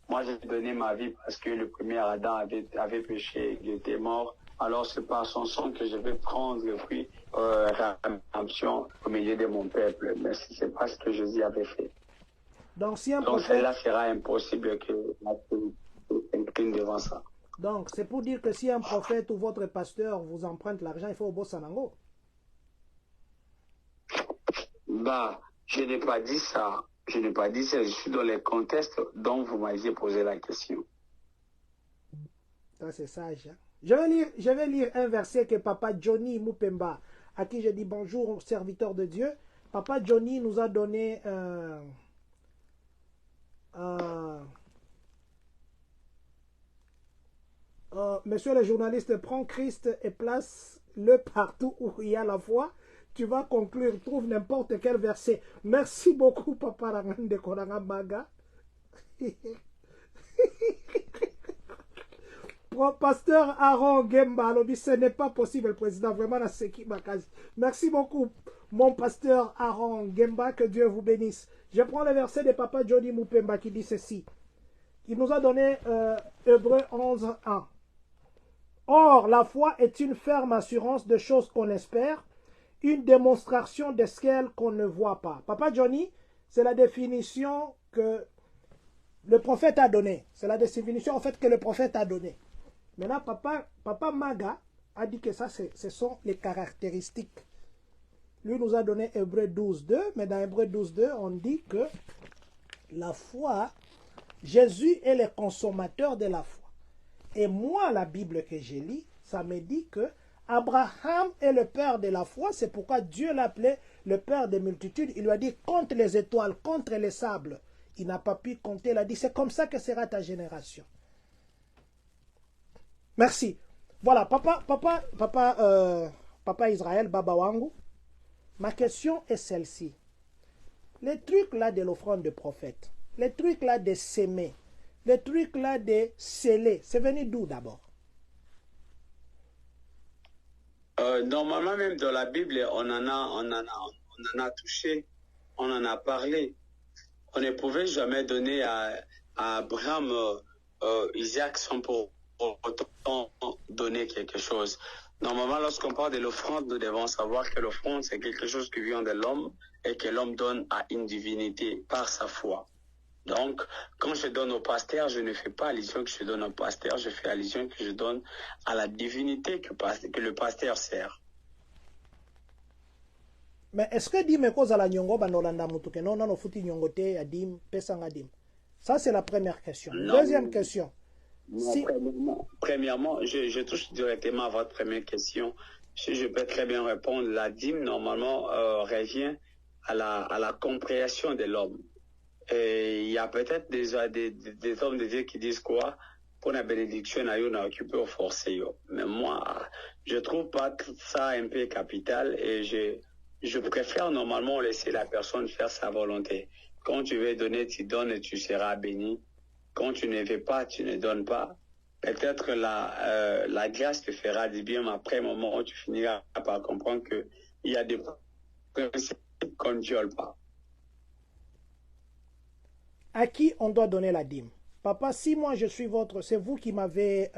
B: moi j'ai donné ma vie parce que le premier Adam avait péché, il était mort. Alors c'est par son sang que je vais prendre le fruit rédemption au milieu de mon peuple. Mais ce n'est pas ce que Jésus avait fait.
A: Donc, si un
B: Donc
A: prophète...
B: cela sera impossible que la s'incline devant ça.
A: Donc, c'est pour dire que si un prophète ou votre pasteur vous emprunte l'argent, il faut au boss sanango.
B: Bah, je n'ai pas dit ça. Je n'ai pas dit ça. Je suis dans les contextes dont vous m'aviez posé la question.
A: Ça, c'est sage. Hein? Je vais lire un verset que Papa Johnny Mupemba, à qui je dis bonjour, serviteur de Dieu. Papa Johnny nous a donné monsieur le journaliste, prends Christ et place-le partout où il y a la foi. Tu vas conclure, trouve n'importe quel verset. Merci beaucoup, Papa Rangande Konangamaga. Pasteur Aaron Gemba, ce n'est pas possible, président. Vraiment, la Seki Makazi. Merci beaucoup, mon pasteur Aaron Gemba. Que Dieu vous bénisse. Je prends le verset de Papa Johnny Mupemba qui dit ceci. Il nous a donné Hébreux 11:1. Or, la foi est une ferme assurance de choses qu'on espère, une démonstration de ce qu'on ne voit pas. Papa Johnny, c'est la définition que le prophète a donnée. C'est la définition en fait que le prophète a donnée. Maintenant, Papa Maga a dit que ça, ce sont les caractéristiques. Lui nous a donné Hébreux 12:2, mais dans Hébreux 12:2, on dit que la foi, Jésus est le consommateur de la foi. Et moi, la Bible que j'ai lis, ça me dit que Abraham est le père de la foi. C'est pourquoi Dieu l'appelait le père des multitudes. Il lui a dit, compte les étoiles, compte les sables. Il n'a pas pu compter. Il a dit, c'est comme ça que sera ta génération. Merci. Voilà, Papa Israël, Baba Wangu. Ma question est celle-ci. Les trucs là de l'offrande de prophète, les trucs là de s'aimer, les trucs là de sceller, c'est venu d'où d'abord?
B: Normalement, même dans la Bible, on en a touché, on en a parlé. On ne pouvait jamais donner à Abraham Isaac sans pour autant donner quelque chose. Normalement, lorsqu'on parle de l'offrande, nous devons savoir que l'offrande, c'est quelque chose qui vient de l'homme et que l'homme donne à une divinité par sa foi. Donc, quand je donne au pasteur, je ne fais pas allusion que je donne au pasteur, je fais allusion que je donne à la divinité que le pasteur sert.
A: Mais est-ce que dim cause la nyongo bandolanda mutuke non non futi nyongo te ya dim pesanga dim? Ça c'est la première question.
B: Non.
A: Deuxième question.
B: Non, si... Premièrement, je touche directement à votre première question. Si je peux très bien répondre, la dîme normalement revient à la compréhension de l'homme. Et il y a peut-être déjà des hommes de Dieu qui disent quoi? Pour la bénédiction, on a occupé au forcé. Mais moi, je trouve pas ça un peu capital et je préfère normalement laisser la personne faire sa volonté. Quand tu veux donner, tu donnes et tu seras béni. Quand tu ne veux pas, tu ne donnes pas. Peut-être la grâce te fera du bien, mais après un moment, tu finiras par comprendre qu'il y a des principes qu'on ne viole pas.
A: À qui on doit donner la dîme? Papa, si moi je suis votre, c'est vous qui m'avez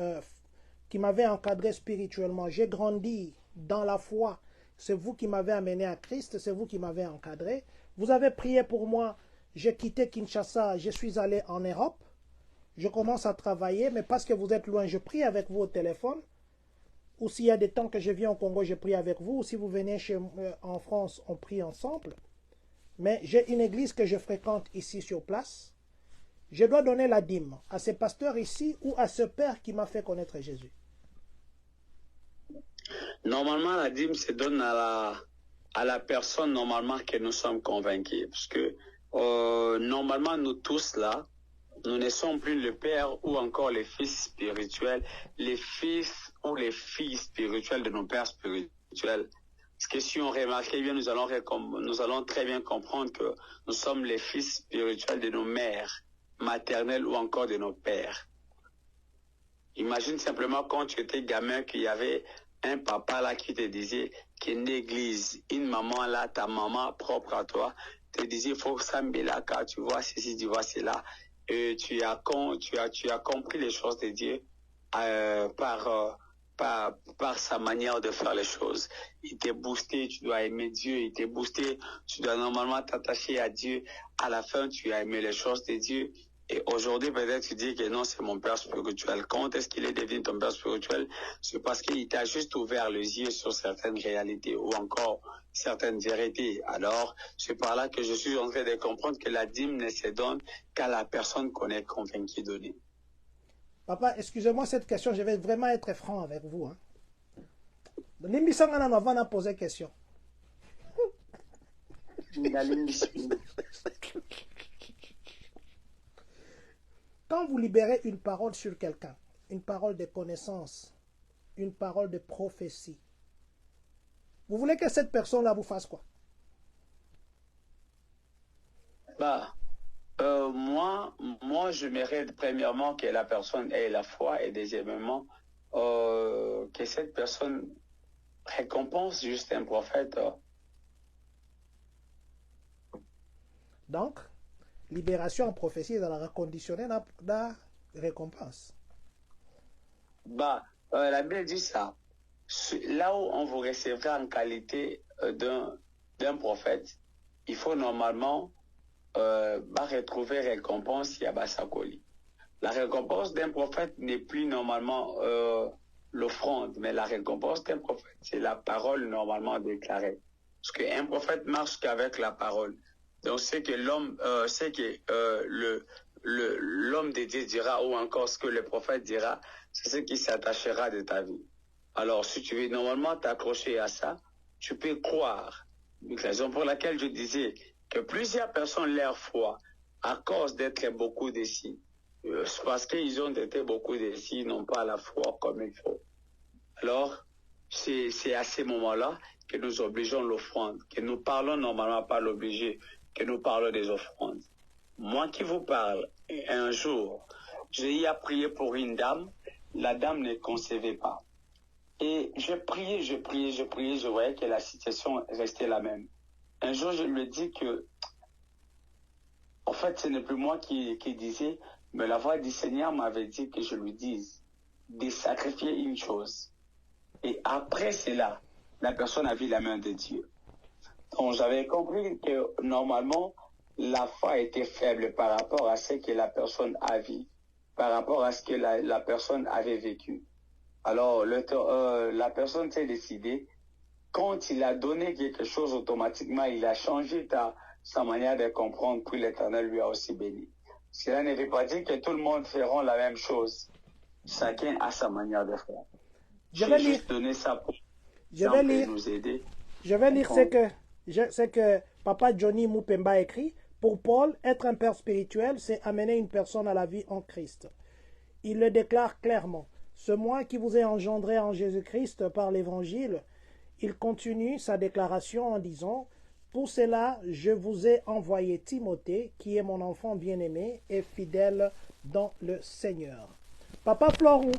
A: encadré spirituellement. J'ai grandi dans la foi. C'est vous qui m'avez amené à Christ. C'est vous qui m'avez encadré. Vous avez prié pour moi. J'ai quitté Kinshasa. Je suis allé en Europe. Je commence à travailler. Mais parce que vous êtes loin, je prie avec vous au téléphone. Ou s'il y a des temps que je viens au Congo, je prie avec vous. Ou si vous venez en France, on prie ensemble. Mais j'ai une église que je fréquente ici sur place. Je dois donner la dîme à ce pasteur ici ou à ce père qui m'a fait connaître Jésus.
B: Normalement, la dîme se donne à à la personne normalement que nous sommes convaincus. Parce que normalement, nous tous là, nous ne sommes plus le père ou encore les fils spirituels, les fils ou les filles spirituelles de nos pères spirituels. Parce que si on remarque bien, nous allons très bien comprendre que nous sommes les fils spirituels de nos mères maternelles ou encore de nos pères. Imagine simplement quand tu étais gamin qu'il y avait un papa là qui te disait qu'une église, une maman là, ta maman propre à toi, te disait faut s'embêler car tu vois ceci, tu vois cela. Et tu as compris les choses de Dieu par sa manière de faire les choses. Il t'est boosté, tu dois aimer Dieu. Il t'est boosté, tu dois normalement t'attacher à Dieu. À la fin, tu as aimé les choses de Dieu. Et aujourd'hui, peut-être tu dis que non, c'est mon père spirituel. Quand est-ce qu'il est devenu ton père spirituel? C'est parce qu'il t'a juste ouvert les yeux sur certaines réalités ou encore certaines vérités. Alors, c'est par là que je suis en train de comprendre que la dîme ne se donne qu'à la personne qu'on est convaincu de donner.
A: Papa, excusez-moi cette question, je vais vraiment être franc avec vous. Hein. L'émission, on va poser question. Quand vous libérez une parole sur quelqu'un, une parole de connaissance, une parole de prophétie, vous voulez que cette personne-là vous fasse quoi?
B: Moi, je mérite premièrement que la personne ait la foi et deuxièmement, que cette personne récompense juste un prophète.
A: Donc, libération en prophétie dans la reconditionner la récompense.
B: La Bible dit ça. Là où on vous recevra en qualité d'un prophète, il faut normalement retrouver récompense Yabasakoli. La récompense d'un prophète n'est plus normalement l'offrande, mais la récompense d'un prophète, c'est la parole normalement déclarée. Parce qu'un prophète marche qu'avec la parole. Donc c'est que l'homme l'homme de Dieu dira ou encore ce que le prophète dira, c'est ce qui s'attachera de ta vie. Alors si tu veux normalement t'accrocher à ça, tu peux croire. Donc, la raison pour laquelle je disais que plusieurs personnes leur foi à cause d'être beaucoup déçus. C'est parce qu'ils ont été beaucoup déçus, ils n'ont pas la foi comme il faut. Alors, c'est à ces moments-là que nous obligeons l'offrande, que nous parlons normalement pas l'obliger, que nous parlons des offrandes. Moi qui vous parle, un jour, j'ai eu à prier pour une dame, la dame ne concevait pas. Et je priais, je voyais que la situation restait la même. Un jour, je lui ai dit que, en fait, ce n'est plus moi qui disais, mais la voix du Seigneur m'avait dit que je lui dise de sacrifier une chose. Et après cela, la personne a vu la main de Dieu. Donc, j'avais compris que, normalement, la foi était faible par rapport à ce que la personne a vu, par rapport à ce que la personne avait vécu. Alors, la personne s'est décidée. Quand il a donné quelque chose, automatiquement, il a changé sa manière de comprendre, puis l'Éternel lui a aussi béni. Cela ne veut pas dire que tout le monde fera la même chose. Chacun a sa manière de faire.
A: Je vais
B: juste donner ça pour nous aider.
A: Je vais lire ce que Papa Johnny Mupemba écrit. Pour Paul, être un père spirituel, c'est amener une personne à la vie en Christ. Il le déclare clairement. Ce moi qui vous ai engendré en Jésus-Christ par l'Évangile. Il continue sa déclaration en disant « Pour cela, je vous ai envoyé Timothée, qui est mon enfant bien-aimé et fidèle dans le Seigneur. » Papa Florou,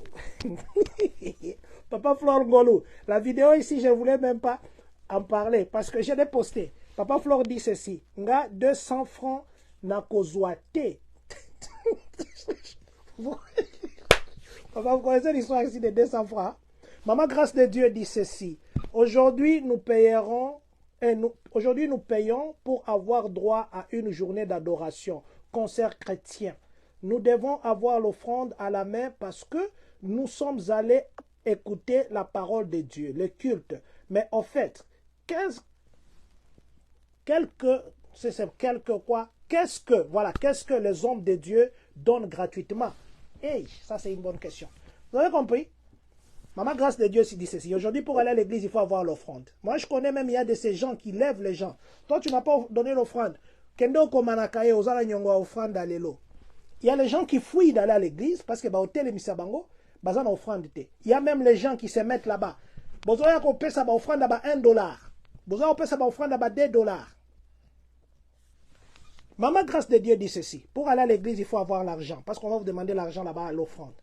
A: Papa Flor Ngolo, la vidéo ici, je ne voulais même pas en parler parce que je l'ai posté. Papa Flor dit ceci, « Nga 200 francs na kozouate. » Papa, vous connaissez l'histoire ici de 200 francs. Maman Grâce de Dieu dit ceci. Aujourd'hui, nous payons pour avoir droit à une journée d'adoration, concert chrétien. Nous devons avoir l'offrande à la main parce que nous sommes allés écouter la parole de Dieu, le culte. Mais en fait, qu'est-ce que les hommes de Dieu donnent gratuitement? Hey, ça c'est une bonne question. Vous avez compris? Maman Grâce de Dieu dit ceci. Aujourd'hui, pour aller à l'église, il faut avoir l'offrande. Moi, je connais même, il y a de ces gens qui lèvent les gens. Toi, tu n'as pas donné l'offrande. Kendo komanakaye ozala nyongo offrande alelo. Il y a les gens qui fuient d'aller à l'église parce que hôtel et misabango, bazan offrande te. Il y a même les gens qui se mettent là-bas. Bozoya ko pesa ba offrande ba $1. Bozoya ko pesa ba offrande ba $2. Maman Grâce de Dieu dit ceci. Pour aller à l'église, il faut avoir l'argent. Parce qu'on va vous demander l'argent là-bas à l'offrande.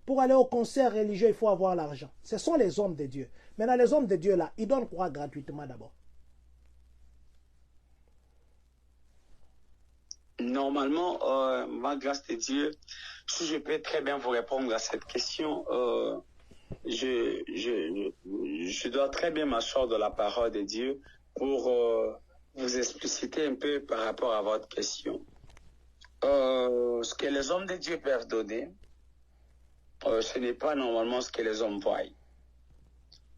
A: Pour aller au concert religieux, il faut avoir l'argent. Ce sont les hommes de Dieu. Maintenant, les hommes de Dieu là, ils donnent quoi gratuitement d'abord?
B: Normalement, ma grâce de Dieu, si je peux très bien vous répondre à cette question, je dois très bien m'asseoir de la parole de Dieu pour vous expliciter un peu par rapport à votre question. Ce que les hommes de Dieu peuvent donner, ce n'est pas normalement ce que les hommes voient.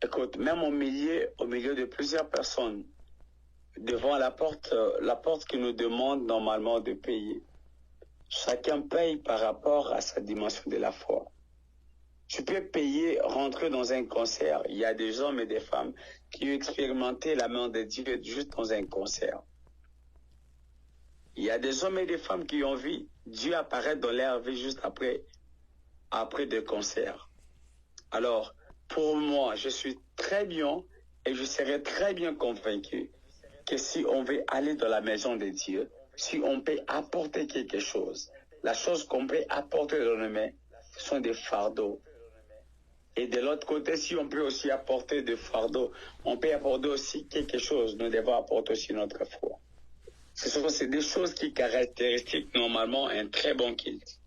B: Écoute, même au milieu de plusieurs personnes, devant la porte qui nous demande normalement de payer, chacun paye par rapport à sa dimension de la foi. Tu peux payer, rentrer dans un concert. Il y a des hommes et des femmes qui ont expérimenté la main de Dieu juste dans un concert. Il y a des hommes et des femmes qui ont vu Dieu apparaître dans leur vie juste après des concerts. Alors, pour moi, je suis très bien et je serai très bien convaincu que si on veut aller dans la maison de Dieu, si on peut apporter quelque chose, la chose qu'on peut apporter dans nos mains, ce sont des fardeaux. Et de l'autre côté, si on peut aussi apporter des fardeaux, on peut apporter aussi quelque chose. Nous devons apporter aussi notre foi. C'est des choses qui caractérisent normalement un très bon culte.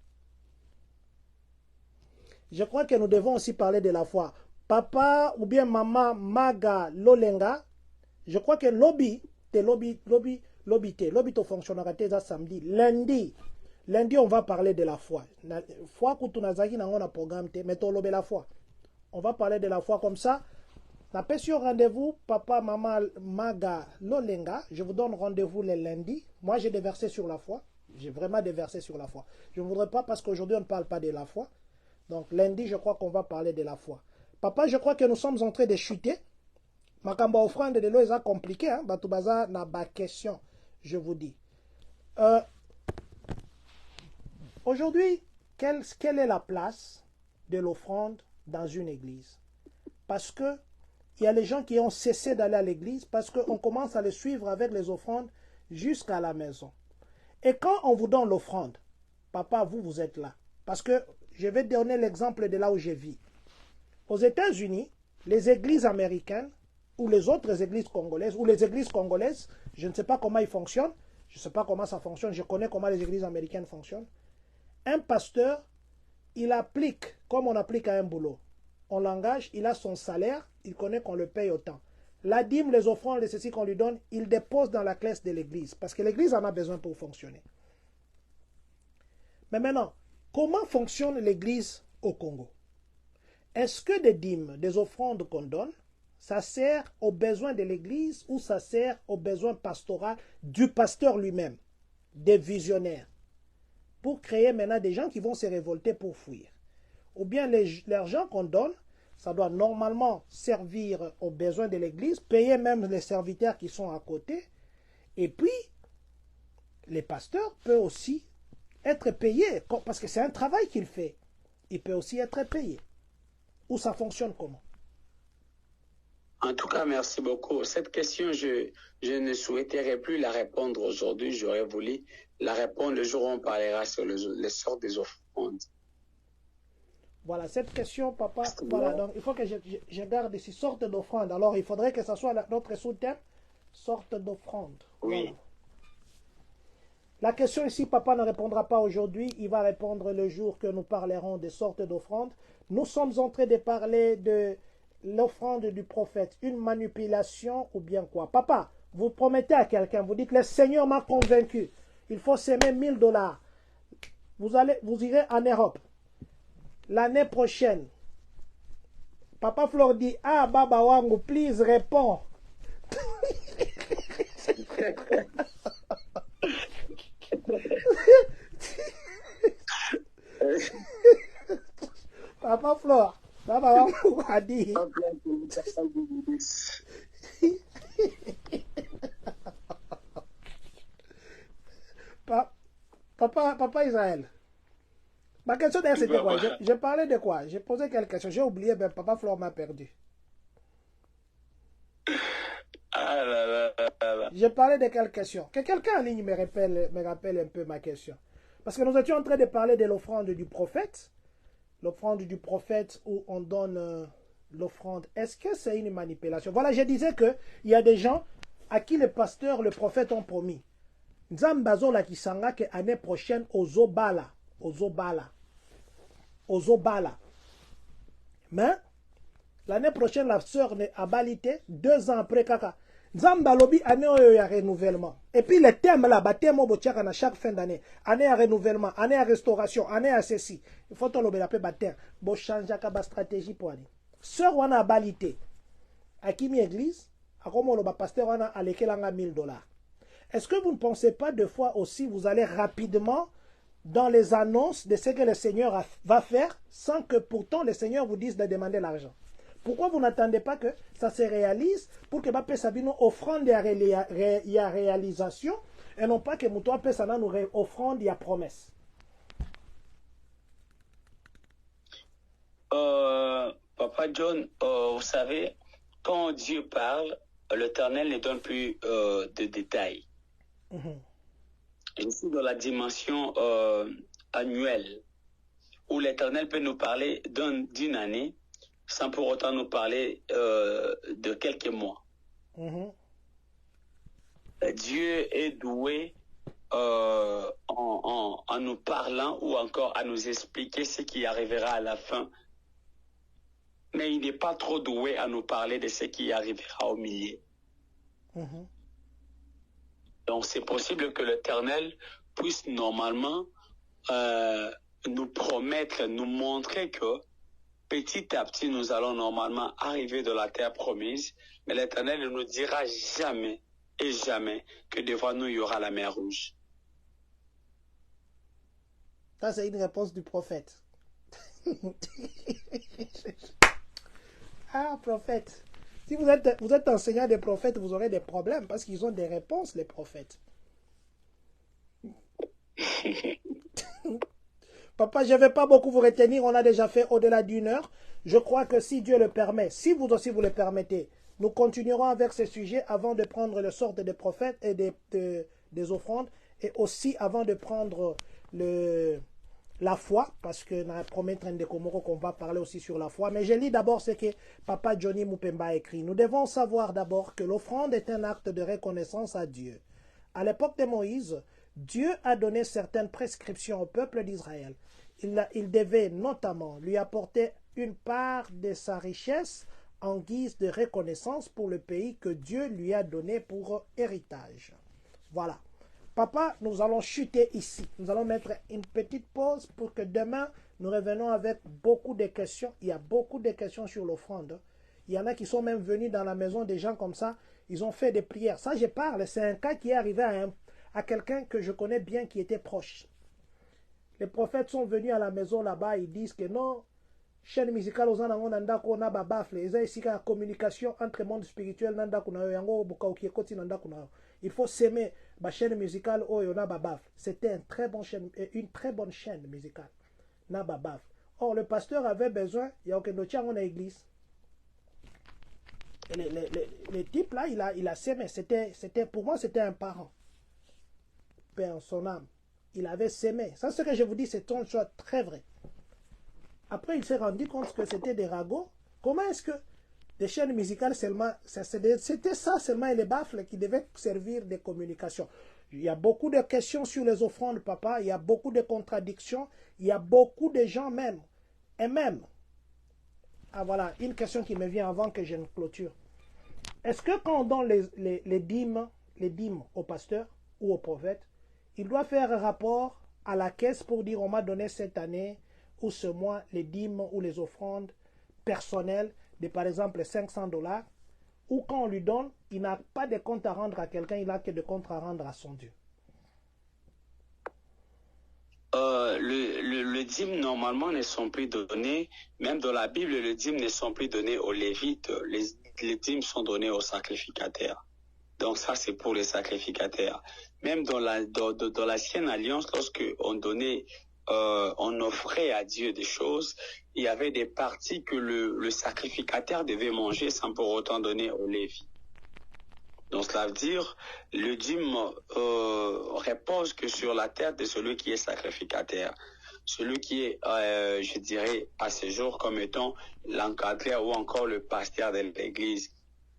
A: Je crois que nous devons aussi parler de la foi. Papa ou bien maman Maga Lolenga, je crois que lobby to fonctionnera samedi. Lundi, on va parler de la foi. Foi que tu n'as pas dans programme, mais tu la foi. On va parler de la foi comme ça. La personne rendez-vous, papa, maman, Maga, Lolenga. Je vous donne rendez-vous le lundi. Moi, j'ai des versets sur la foi. J'ai vraiment des versets sur la foi. Je ne voudrais pas parce qu'aujourd'hui, on ne parle pas de la foi. Donc, lundi, je crois qu'on va parler de la foi. Papa, je crois que nous sommes en train de chuter. Makamba offrande de l'eau est compliqué. Hein? Batoubaza n'a pas question, je vous dis. Aujourd'hui, quelle est la place de l'offrande dans une église? Parce que il y a les gens qui ont cessé d'aller à l'église parce qu'on commence à les suivre avec les offrandes jusqu'à la maison. Et quand on vous donne l'offrande, papa, vous êtes là. Parce que je vais donner l'exemple de là où je vis. Aux États-Unis, les églises américaines ou les autres églises congolaises, je ne sais pas comment ils fonctionnent, je ne sais pas comment ça fonctionne, je connais comment les églises américaines fonctionnent. Un pasteur, il applique comme on applique à un boulot. On l'engage, il a son salaire, il connaît qu'on le paye autant. La dîme, les offrandes, les ceci qu'on lui donne, il dépose dans la caisse de l'église, parce que l'église en a besoin pour fonctionner. Mais maintenant, comment fonctionne l'église au Congo? Est-ce que des dîmes, des offrandes qu'on donne, ça sert aux besoins de l'église ou ça sert aux besoins pastoraux du pasteur lui-même, des visionnaires, pour créer maintenant des gens qui vont se révolter pour fuir? Ou bien l'argent qu'on donne, ça doit normalement servir aux besoins de l'église, payer même les serviteurs qui sont à côté, et puis les pasteurs peuvent aussi être payés, parce que c'est un travail qu'il fait. Il peut aussi être payé. Ou ça fonctionne comment?
B: En tout cas, merci beaucoup. Cette question, je ne souhaiterais plus la répondre aujourd'hui. J'aurais voulu la répondre le jour où on parlera sur les sortes des offrandes.
A: Voilà, cette question, papa, voilà, donc il faut que je garde ici, sorte d'offrande. Alors, il faudrait que ce soit notre sous-thème, sorte d'offrande.
B: Oui.
A: Voilà. La question ici, papa ne répondra pas aujourd'hui, il va répondre le jour que nous parlerons des sortes d'offrandes. Nous sommes en train de parler de l'offrande du prophète, une manipulation ou bien quoi? Papa, vous promettez à quelqu'un, vous dites, le Seigneur m'a convaincu, il faut s'aimer $1000. Vous irez en Europe. L'année prochaine, Papa Flor dit, ah, Baba Wangu, please, réponds. Papa Flor, Baba a dit. Papa Israël. Ma question d'ailleurs c'était quoi? Je parlais de quoi? J'ai posé quelques questions. J'ai oublié, ben Papa Flore m'a perdu.
B: Ah là là là là.
A: J'ai parlé de quelle question? Que quelqu'un en ligne me rappelle un peu ma question. Parce que nous étions en train de parler de l'offrande du prophète. L'offrande du prophète où on donne l'offrande. Est-ce que c'est une manipulation? Voilà, je disais qu'il y a des gens à qui le pasteur, le prophète ont promis. Nzambazo la kisanga que année prochaine Ozobala. Mais l'année prochaine, la sœur a balité 2 ans après kaka. Nzamba lobi année oyo ya renouvellement. Et puis les thèmes là, baptême au botiaka na chaque fin d'année. Année à renouvellement, année à restauration, année à ceci. Il faut que l'appelle baptême. Bo changer ka stratégie pour aller. Sœur wana a balité. À qui mi église, à comment le pasteur wana a lekelanga $1000. Est-ce que vous ne pensez pas deux fois aussi vous allez rapidement dans les annonces de ce que le Seigneur va faire sans que pourtant le Seigneur vous dise de demander l'argent? Pourquoi vous n'attendez pas que ça se réalise pour que Bape Sabino offrande y a réalisation et non pas que Moutoua Pesana nous offrande y a promesse?
B: Papa John, vous savez, quand Dieu parle, l'Éternel ne donne plus de détails. Je suis dans la dimension annuelle où l'Éternel peut nous parler d'une année sans pour autant nous parler de quelques mois. Dieu est doué en nous parlant ou encore à nous expliquer ce qui arrivera à la fin. Mais il n'est pas trop doué à nous parler de ce qui arrivera au milieu. Donc c'est possible que l'Éternel puisse normalement nous promettre, nous montrer que petit à petit nous allons normalement arriver de la terre promise, mais l'Éternel ne nous dira jamais et jamais que devant nous il y aura la mer rouge.
A: Ça c'est une réponse du prophète. Ah, prophète. Si vous êtes enseignant des prophètes, vous aurez des problèmes parce qu'ils ont des réponses, les prophètes. Papa, je ne vais pas beaucoup vous retenir. On a déjà fait au-delà d'1 heure. Je crois que si Dieu le permet, si vous aussi vous le permettez, nous continuerons avec ce sujet avant de prendre le sort des prophètes et des offrandes et aussi avant de prendre la foi, parce que dans la première train de Komoro qu'on va parler aussi sur la foi. Mais je lis d'abord ce que Papa Johnny Mupemba a écrit. Nous devons savoir d'abord que l'offrande est un acte de reconnaissance à Dieu. À l'époque de Moïse, Dieu a donné certaines prescriptions au peuple d'Israël. Il devait notamment lui apporter une part de sa richesse en guise de reconnaissance pour le pays que Dieu lui a donné pour héritage. Voilà. Papa, nous allons chuter ici. Nous allons mettre une petite pause pour que demain, nous revenons avec beaucoup de questions. Il y a beaucoup de questions sur l'offrande. Il y en a qui sont même venus dans la maison des gens comme ça. Ils ont fait des prières. Ça, je parle. C'est un cas qui est arrivé à quelqu'un que je connais bien qui était proche. Les prophètes sont venus à la maison là-bas. Ils disent que non, chaîne musicale aux anango nandako na babafle. Ils ont ici la communication entre le monde spirituel nandako na yango bukauki koti nandako na. Il faut s'aimer. La chaîne musicale oyo na babaf. C'était une très bonne chaîne musicale. Na babaf. Or le pasteur avait besoin. Il y a aucun autre en église. Le type là, il a s'aimé. Pour moi, c'était un parent. Père son âme. Il avait s'aimé. Ça, ce que je vous dis, c'est une chose très vrai. Après, il s'est rendu compte que c'était des ragots. Comment est-ce que des chaînes musicales seulement, c'était ça seulement et les baffles qui devaient servir de communication. Il y a beaucoup de questions sur les offrandes, papa. Il y a beaucoup de contradictions. Il y a beaucoup de gens même. Et même, ah voilà, une question qui me vient avant que je ne clôture. Est-ce que quand on donne les dîmes au pasteur ou au prophète, il doit faire un rapport à la caisse pour dire on m'a donné cette année ou ce mois les dîmes ou les offrandes personnelles de par exemple $500, ou quand on lui donne, il n'a pas de compte à rendre à quelqu'un, il n'a que de compte à rendre à son Dieu.
B: le dîme, normalement, ne sont plus donnés, même dans la Bible, le dîme ne sont plus donnés aux Lévites, les dîmes sont donnés aux sacrificateurs. Donc ça, c'est pour les sacrificateurs. Même dans l'ancienne alliance, lorsque on offrait à Dieu des choses, il y avait des parties que le sacrificateur devait manger sans pour autant donner aux Lévites. Donc cela veut dire, le dîme repose que sur la tête de celui qui est sacrificateur. Celui qui est, je dirais, à ce jour comme étant l'encadreur ou encore le pasteur de l'église.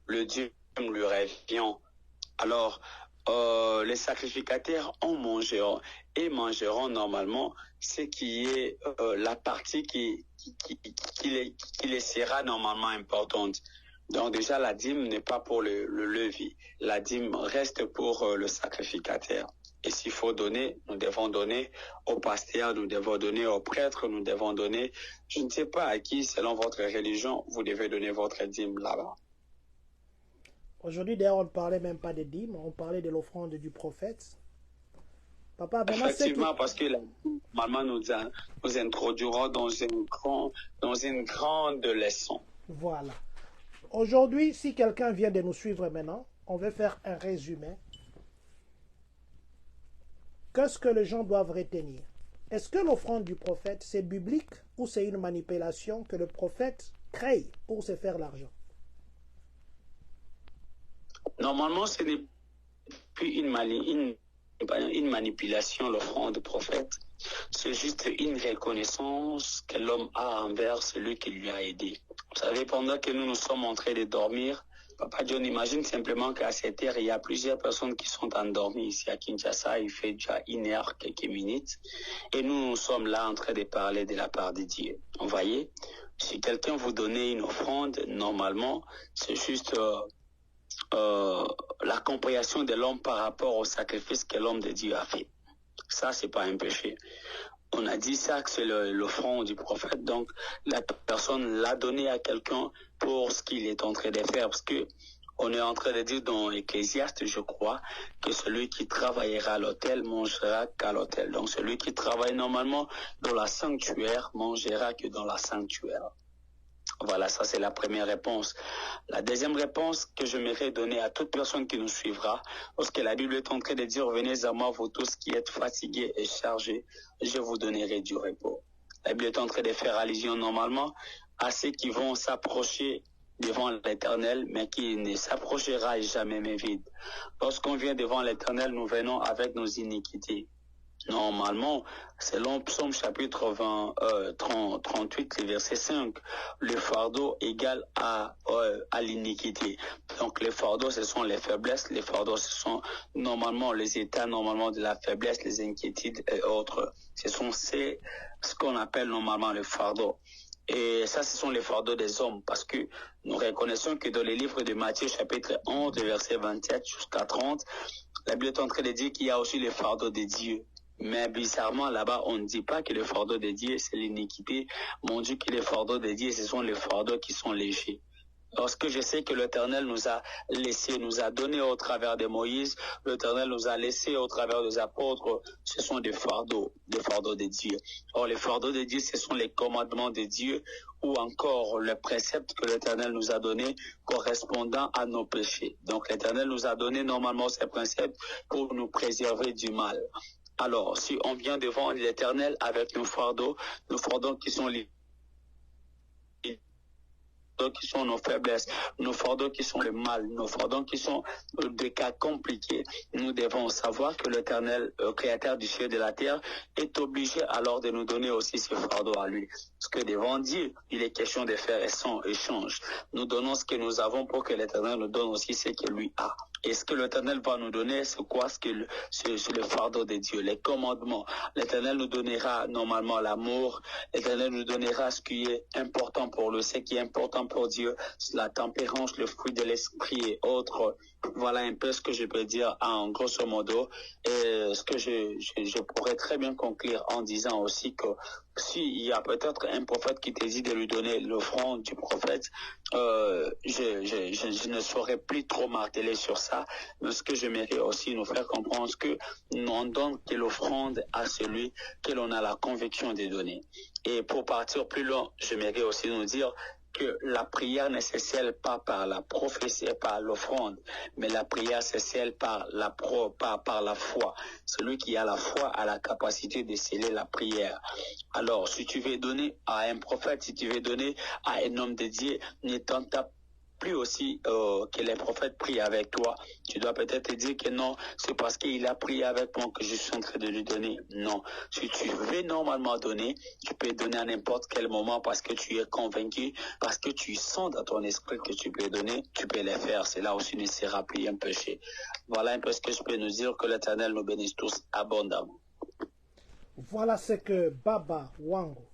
B: Le dîme lui revient. Alors, les sacrificateurs mangeront normalement ce qui est la partie qui les sera normalement importante. Donc déjà, la dîme n'est pas pour le levier. La dîme reste pour le sacrificateur. Et s'il faut donner, nous devons donner au pasteur, nous devons donner au prêtre, nous devons donner, je ne sais pas à qui, selon votre religion, vous devez donner votre dîme là-bas.
A: Aujourd'hui, d'ailleurs, on ne parlait même pas de dîmes, on parlait de l'offrande du prophète. Papa,
B: effectivement, parce que maman nous introduira dans une grande leçon.
A: Voilà. Aujourd'hui, si quelqu'un vient de nous suivre maintenant, on veut faire un résumé. Qu'est-ce que les gens doivent retenir? Est-ce que l'offrande du prophète, c'est biblique ou c'est une manipulation que le prophète crée pour se faire l'argent?
B: Normalement, ce n'est plus une manipulation, l'offrande du prophète. C'est juste une reconnaissance que l'homme a envers celui qui lui a aidé. Vous savez, pendant que nous sommes en train de dormir, Papa John imagine simplement qu'à cette heure, il y a plusieurs personnes qui sont endormies ici à Kinshasa. Il fait déjà 1 heure, quelques minutes. Et nous sommes là en train de parler de la part de Dieu. Vous voyez, si quelqu'un vous donnait une offrande, normalement, c'est juste la compréhension de l'homme par rapport au sacrifice que l'homme de Dieu a fait. Ça, c'est pas un péché. On a dit ça, que c'est l'offrande du prophète. Donc, la personne l'a donné à quelqu'un pour ce qu'il est en train de faire. Parce que on est en train de dire dans Ecclésiaste, je crois, que celui qui travaillera à l'autel mangera qu'à l'autel. Donc, celui qui travaille normalement dans la sanctuaire mangera que dans la sanctuaire. Voilà, ça c'est la première réponse. La deuxième réponse que je m'aimerais donner à toute personne qui nous suivra, lorsque la Bible est en train de dire « Venez à moi, vous tous qui êtes fatigués et chargés, je vous donnerai du repos ». La Bible est en train de faire allusion normalement à ceux qui vont s'approcher devant l'Éternel, mais qui ne s'approchera jamais mais vide. Lorsqu'on vient devant l'Éternel, nous venons avec nos iniquités. Normalement, selon Psaume chapitre 38, le verset 5, le fardeau égale à l'iniquité. Donc les fardeaux, ce sont les faiblesses. Les fardeaux, ce sont normalement les états normalement de la faiblesse, les inquiétudes et autres. Ce sont ce qu'on appelle normalement le fardeau. Et ça, ce sont les fardeaux des hommes, parce que nous reconnaissons que dans les livres de Matthieu chapitre 11, verset 27 jusqu'à 30, la Bible est en train de dire qu'il y a aussi les fardeaux de Dieu. Mais bizarrement, là-bas, on ne dit pas que le fardeau de Dieu, c'est l'iniquité. Mon Dieu, que les fardeaux de Dieu, ce sont les fardeaux qui sont légers. Lorsque je sais que l'Éternel nous a laissé, nous a donné au travers de Moïse, l'Éternel nous a laissé au travers des apôtres, ce sont des fardeaux de Dieu. Or, les fardeaux de Dieu, ce sont les commandements de Dieu ou encore le précepte que l'Éternel nous a donné correspondant à nos péchés. Donc, l'Éternel nous a donné normalement ces préceptes pour nous préserver du mal. Alors, si on vient devant l'Éternel avec nos fardeaux qui sont nos faiblesses, nos fardeaux qui sont le mal, nos fardeaux qui sont des cas compliqués, nous devons savoir que l'Éternel, créateur du ciel et de la terre, est obligé alors de nous donner aussi ce fardeau à lui. Parce que devant Dieu, il est question de faire son échange. Nous donnons ce que nous avons pour que l'Éternel nous donne aussi ce que lui a. Et ce que l'Éternel va nous donner, c'est quoi? C'est le fardeau de Dieu, les commandements. L'Éternel nous donnera normalement l'amour. L'Éternel nous donnera ce qui est important pour lui, ce qui est important pour Dieu, la tempérance, le fruit de l'esprit et autres. Voilà un peu ce que je peux dire en grosso modo. Et ce que je pourrais très bien conclure en disant aussi que s'il y a peut-être un prophète qui te dit de lui donner l'offrande du prophète, je ne saurais plus trop marteler sur ça, mais ce que j'aimerais aussi nous faire comprendre, c'est que on donne que l'offrande à celui que l'on a la conviction de donner. Et pour partir plus loin, j'aimerais aussi nous dire que la prière ne se scelle pas par la prophétie, par l'offrande, mais la prière se scelle par la foi. Celui qui a la foi a la capacité de sceller la prière. Alors, si tu veux donner à un prophète, si tu veux donner à un homme de Dieu, ne tente plus aussi que les prophètes prient avec toi. Tu dois peut-être te dire que non, c'est parce qu'il a prié avec moi que je suis en train de lui donner. Non. Si tu veux normalement donner, tu peux donner à n'importe quel moment parce que tu es convaincu, parce que tu sens dans ton esprit que tu peux donner, tu peux les faire. Cela aussi ne sera plus un péché. Voilà un peu ce que je peux nous dire, que l'Éternel nous bénisse tous abondamment.
A: Voilà ce que Baba Wango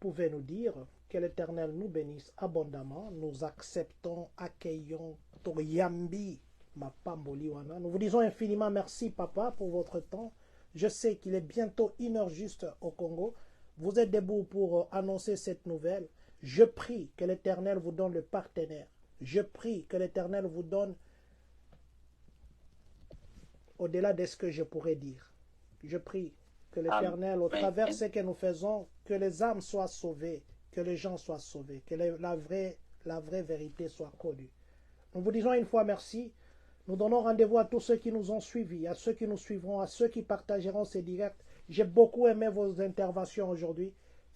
A: pouvait nous dire. Que l'Éternel nous bénisse abondamment. Nous acceptons, accueillons Toyambi, Mapamboliwana. Nous vous disons infiniment merci, Papa, pour votre temps. Je sais qu'il est bientôt 1h juste au Congo. Vous êtes debout pour annoncer cette nouvelle. Je prie que l'Éternel vous donne le partenaire. Je prie que l'Éternel vous donne au-delà de ce que je pourrais dire. Je prie que l'Éternel, au travers de ce que nous faisons, que les âmes soient sauvées, que les gens soient sauvés, que la vraie vérité soit connue. Nous vous disons une fois merci. Nous donnons rendez-vous à tous ceux qui nous ont suivis, à ceux qui nous suivront, à ceux qui partageront ces directs. J'ai beaucoup aimé vos interventions aujourd'hui.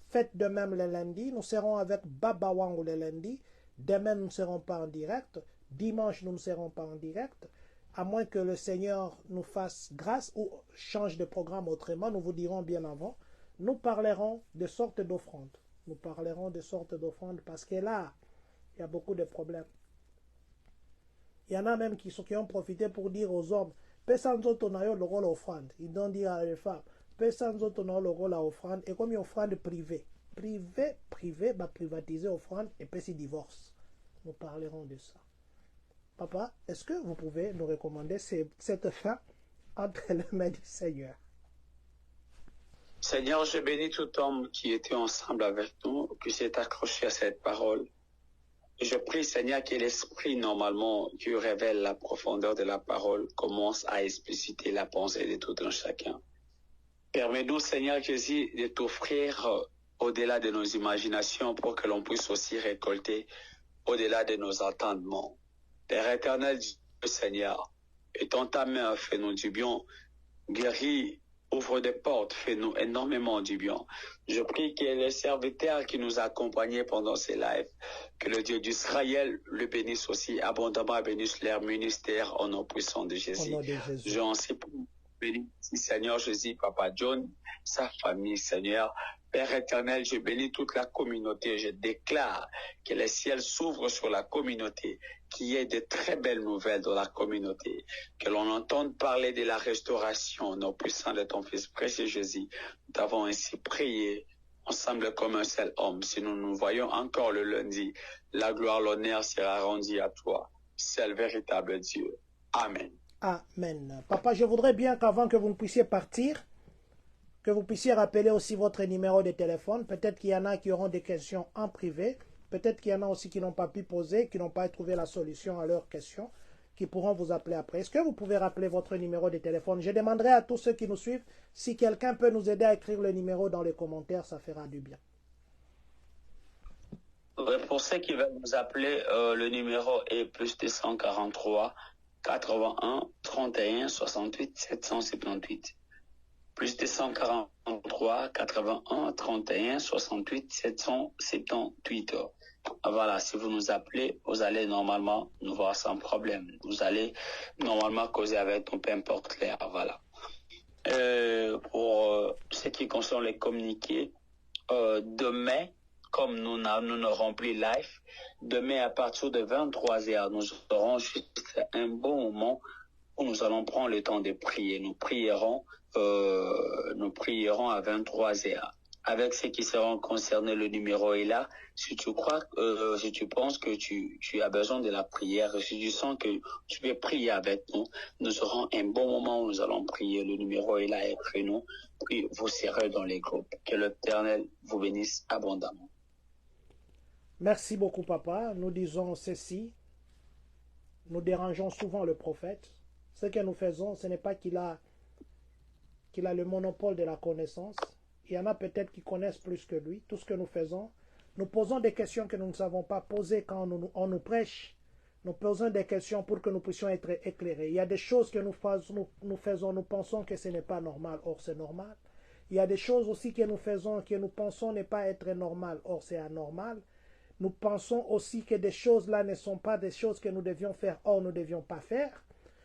A: Faites de même le lundi. Nous serons avec Baba Wango le lundi. Demain, nous ne serons pas en direct. Dimanche, nous ne serons pas en direct. À moins que le Seigneur nous fasse grâce ou change de programme autrement, nous vous dirons bien avant. Nous parlerons de sortes d'offrandes. Nous parlerons de sortes d'offrandes parce que là, il y a beaucoup de problèmes. Il y en a même qui ont profité pour dire aux hommes, Pesanzotonayo le rôle offrande. Ils donnent dire à les femmes, Pesanzotonayo le rôle offrande. Et comme une offrande privée. Privé, va privatiser offrande et puis s'y divorce. Nous parlerons de ça. Papa, est-ce que vous pouvez nous recommander cette fin entre les mains du Seigneur?
B: Seigneur, je bénis tout homme qui était ensemble avec nous, qui s'est accroché à cette parole. Je prie, Seigneur, que l'Esprit, normalement, qui révèle la profondeur de la parole, commence à expliciter la pensée de tout un chacun. Permets-nous, Seigneur Jésus, de t'offrir au-delà de nos imaginations pour que l'on puisse aussi récolter au-delà de nos entendements. Père éternel, Dieu, Seigneur, étends ta main, fais-nous du bien, guéris, ouvre des portes, fais-nous énormément du bien. Je prie que les serviteurs qui nous accompagnaient pendant ces lives, que le Dieu d'Israël le bénisse aussi abondamment, bénisse leur ministère au nom puissant de Jésus. Je en sais pour bénis, Seigneur Jésus, Papa John, sa famille, Seigneur. Père éternel, je bénis toute la communauté. Je déclare que les ciels s'ouvrent sur la communauté, qu'il y ait de très belles nouvelles dans la communauté, que l'on entende parler de la restauration au nom puissant de ton Fils précieux Jésus. Nous t'avons ainsi prié ensemble comme un seul homme. Si nous nous voyons encore le lundi, la gloire, l'honneur sera rendue à toi, seul véritable Dieu. Amen.
A: Amen. Papa, je voudrais bien qu'avant que vous ne puissiez partir, que vous puissiez rappeler aussi votre numéro de téléphone. Peut-être qu'il y en a qui auront des questions en privé. Peut-être qu'il y en a aussi qui n'ont pas pu poser, qui n'ont pas trouvé la solution à leurs questions, qui pourront vous appeler après. Est-ce que vous pouvez rappeler votre numéro de téléphone? Je demanderai à tous ceux qui nous suivent, si quelqu'un peut nous aider à écrire le numéro dans les commentaires, ça fera du bien.
B: Pour ceux qui veulent nous appeler, le numéro est plus 243 81 31 68 778. Plus 243 81 31 68 778. Voilà, si vous nous appelez, vous allez normalement nous voir sans problème. Vous allez normalement causer avec nous, peu importe l'heure. Voilà. Pour ce qui concerne les communiqués, demain, comme nous n'aurons plus live, demain à partir de 23h, nous aurons juste un bon moment où nous allons prendre le temps de prier. Nous prierons à 23h. avec ceux qui seront concernés. Le numéro est là. Si tu crois, si tu penses que tu as besoin de la prière, si tu sens que tu veux prier avec nous, nous aurons un bon moment où nous allons prier. Le numéro est là, écris-nous, puis vous serez dans les groupes. Que l'Éternel vous bénisse abondamment.
A: Merci beaucoup, papa. Nous disons ceci. Nous dérangeons souvent le prophète. Ce que nous faisons, ce n'est pas qu'il a le monopole de la connaissance. Il y en a peut-être qui connaissent plus que lui. Tout ce que nous faisons, nous posons des questions que nous ne savons pas poser quand on nous prêche. Nous posons des questions pour que nous puissions être éclairés. Il y a des choses que nous faisons, nous pensons que ce n'est pas normal, or c'est normal. Il y a des choses aussi que nous faisons, que nous pensons ne pas être normal, or c'est anormal. Nous pensons aussi que des choses là ne sont pas des choses que nous devions faire, or nous ne devions pas faire.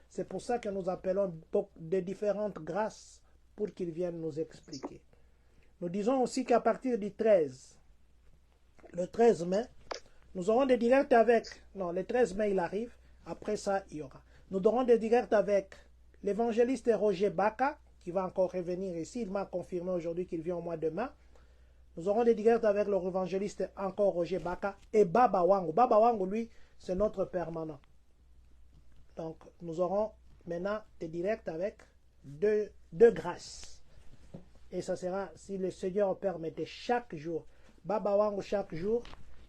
A: C'est pour ça que nous appelons de différentes grâces pour qu'ils viennent nous expliquer. Nous disons aussi qu'à partir du 13, le 13 mai, nous aurons des directs avec, non, le 13 mai il arrive, après ça il y aura. Nous aurons des directs avec l'évangéliste Roger Baka, qui va encore revenir ici, il m'a confirmé aujourd'hui qu'il vient au mois de mai. Nous aurons des directs avec l'évangéliste encore Roger Baka et Baba Wango. Baba Wango, lui, c'est notre permanent. Donc, nous aurons maintenant des directs avec deux grâces. Et ça sera, si le Seigneur permettait, chaque jour. Baba Wango chaque jour,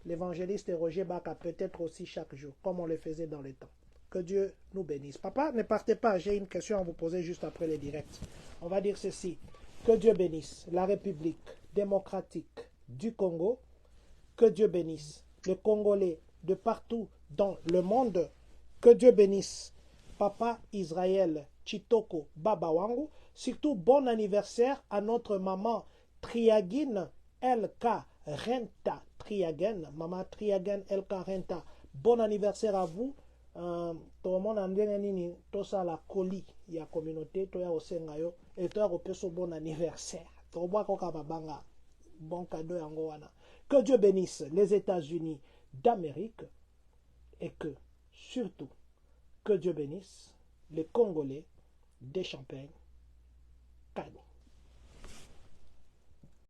A: l'évangéliste Roger Baka peut-être aussi chaque jour, comme on le faisait dans les temps. Que Dieu nous bénisse. Papa, ne partez pas, j'ai une question à vous poser juste après les directs. On va dire ceci. Que Dieu bénisse la République démocratique du Congo. Que Dieu bénisse les Congolais de partout dans le monde. Que Dieu bénisse Papa Israël Chitoko Baba Wango. Surtout, bon anniversaire à notre maman Triagine LK Renta Triagen. Maman Triagen LK Renta. Bon anniversaire à vous. Tout le monde a dit tout ça la colis. Il y a communauté, tout ya osengayo et tout ya bon anniversaire. Tout bois kokababanga. Bon cadeau yangoana. Que Dieu bénisse les États-Unis d'Amérique et que, surtout, que Dieu bénisse les Congolais des Champagnes. Cadeau.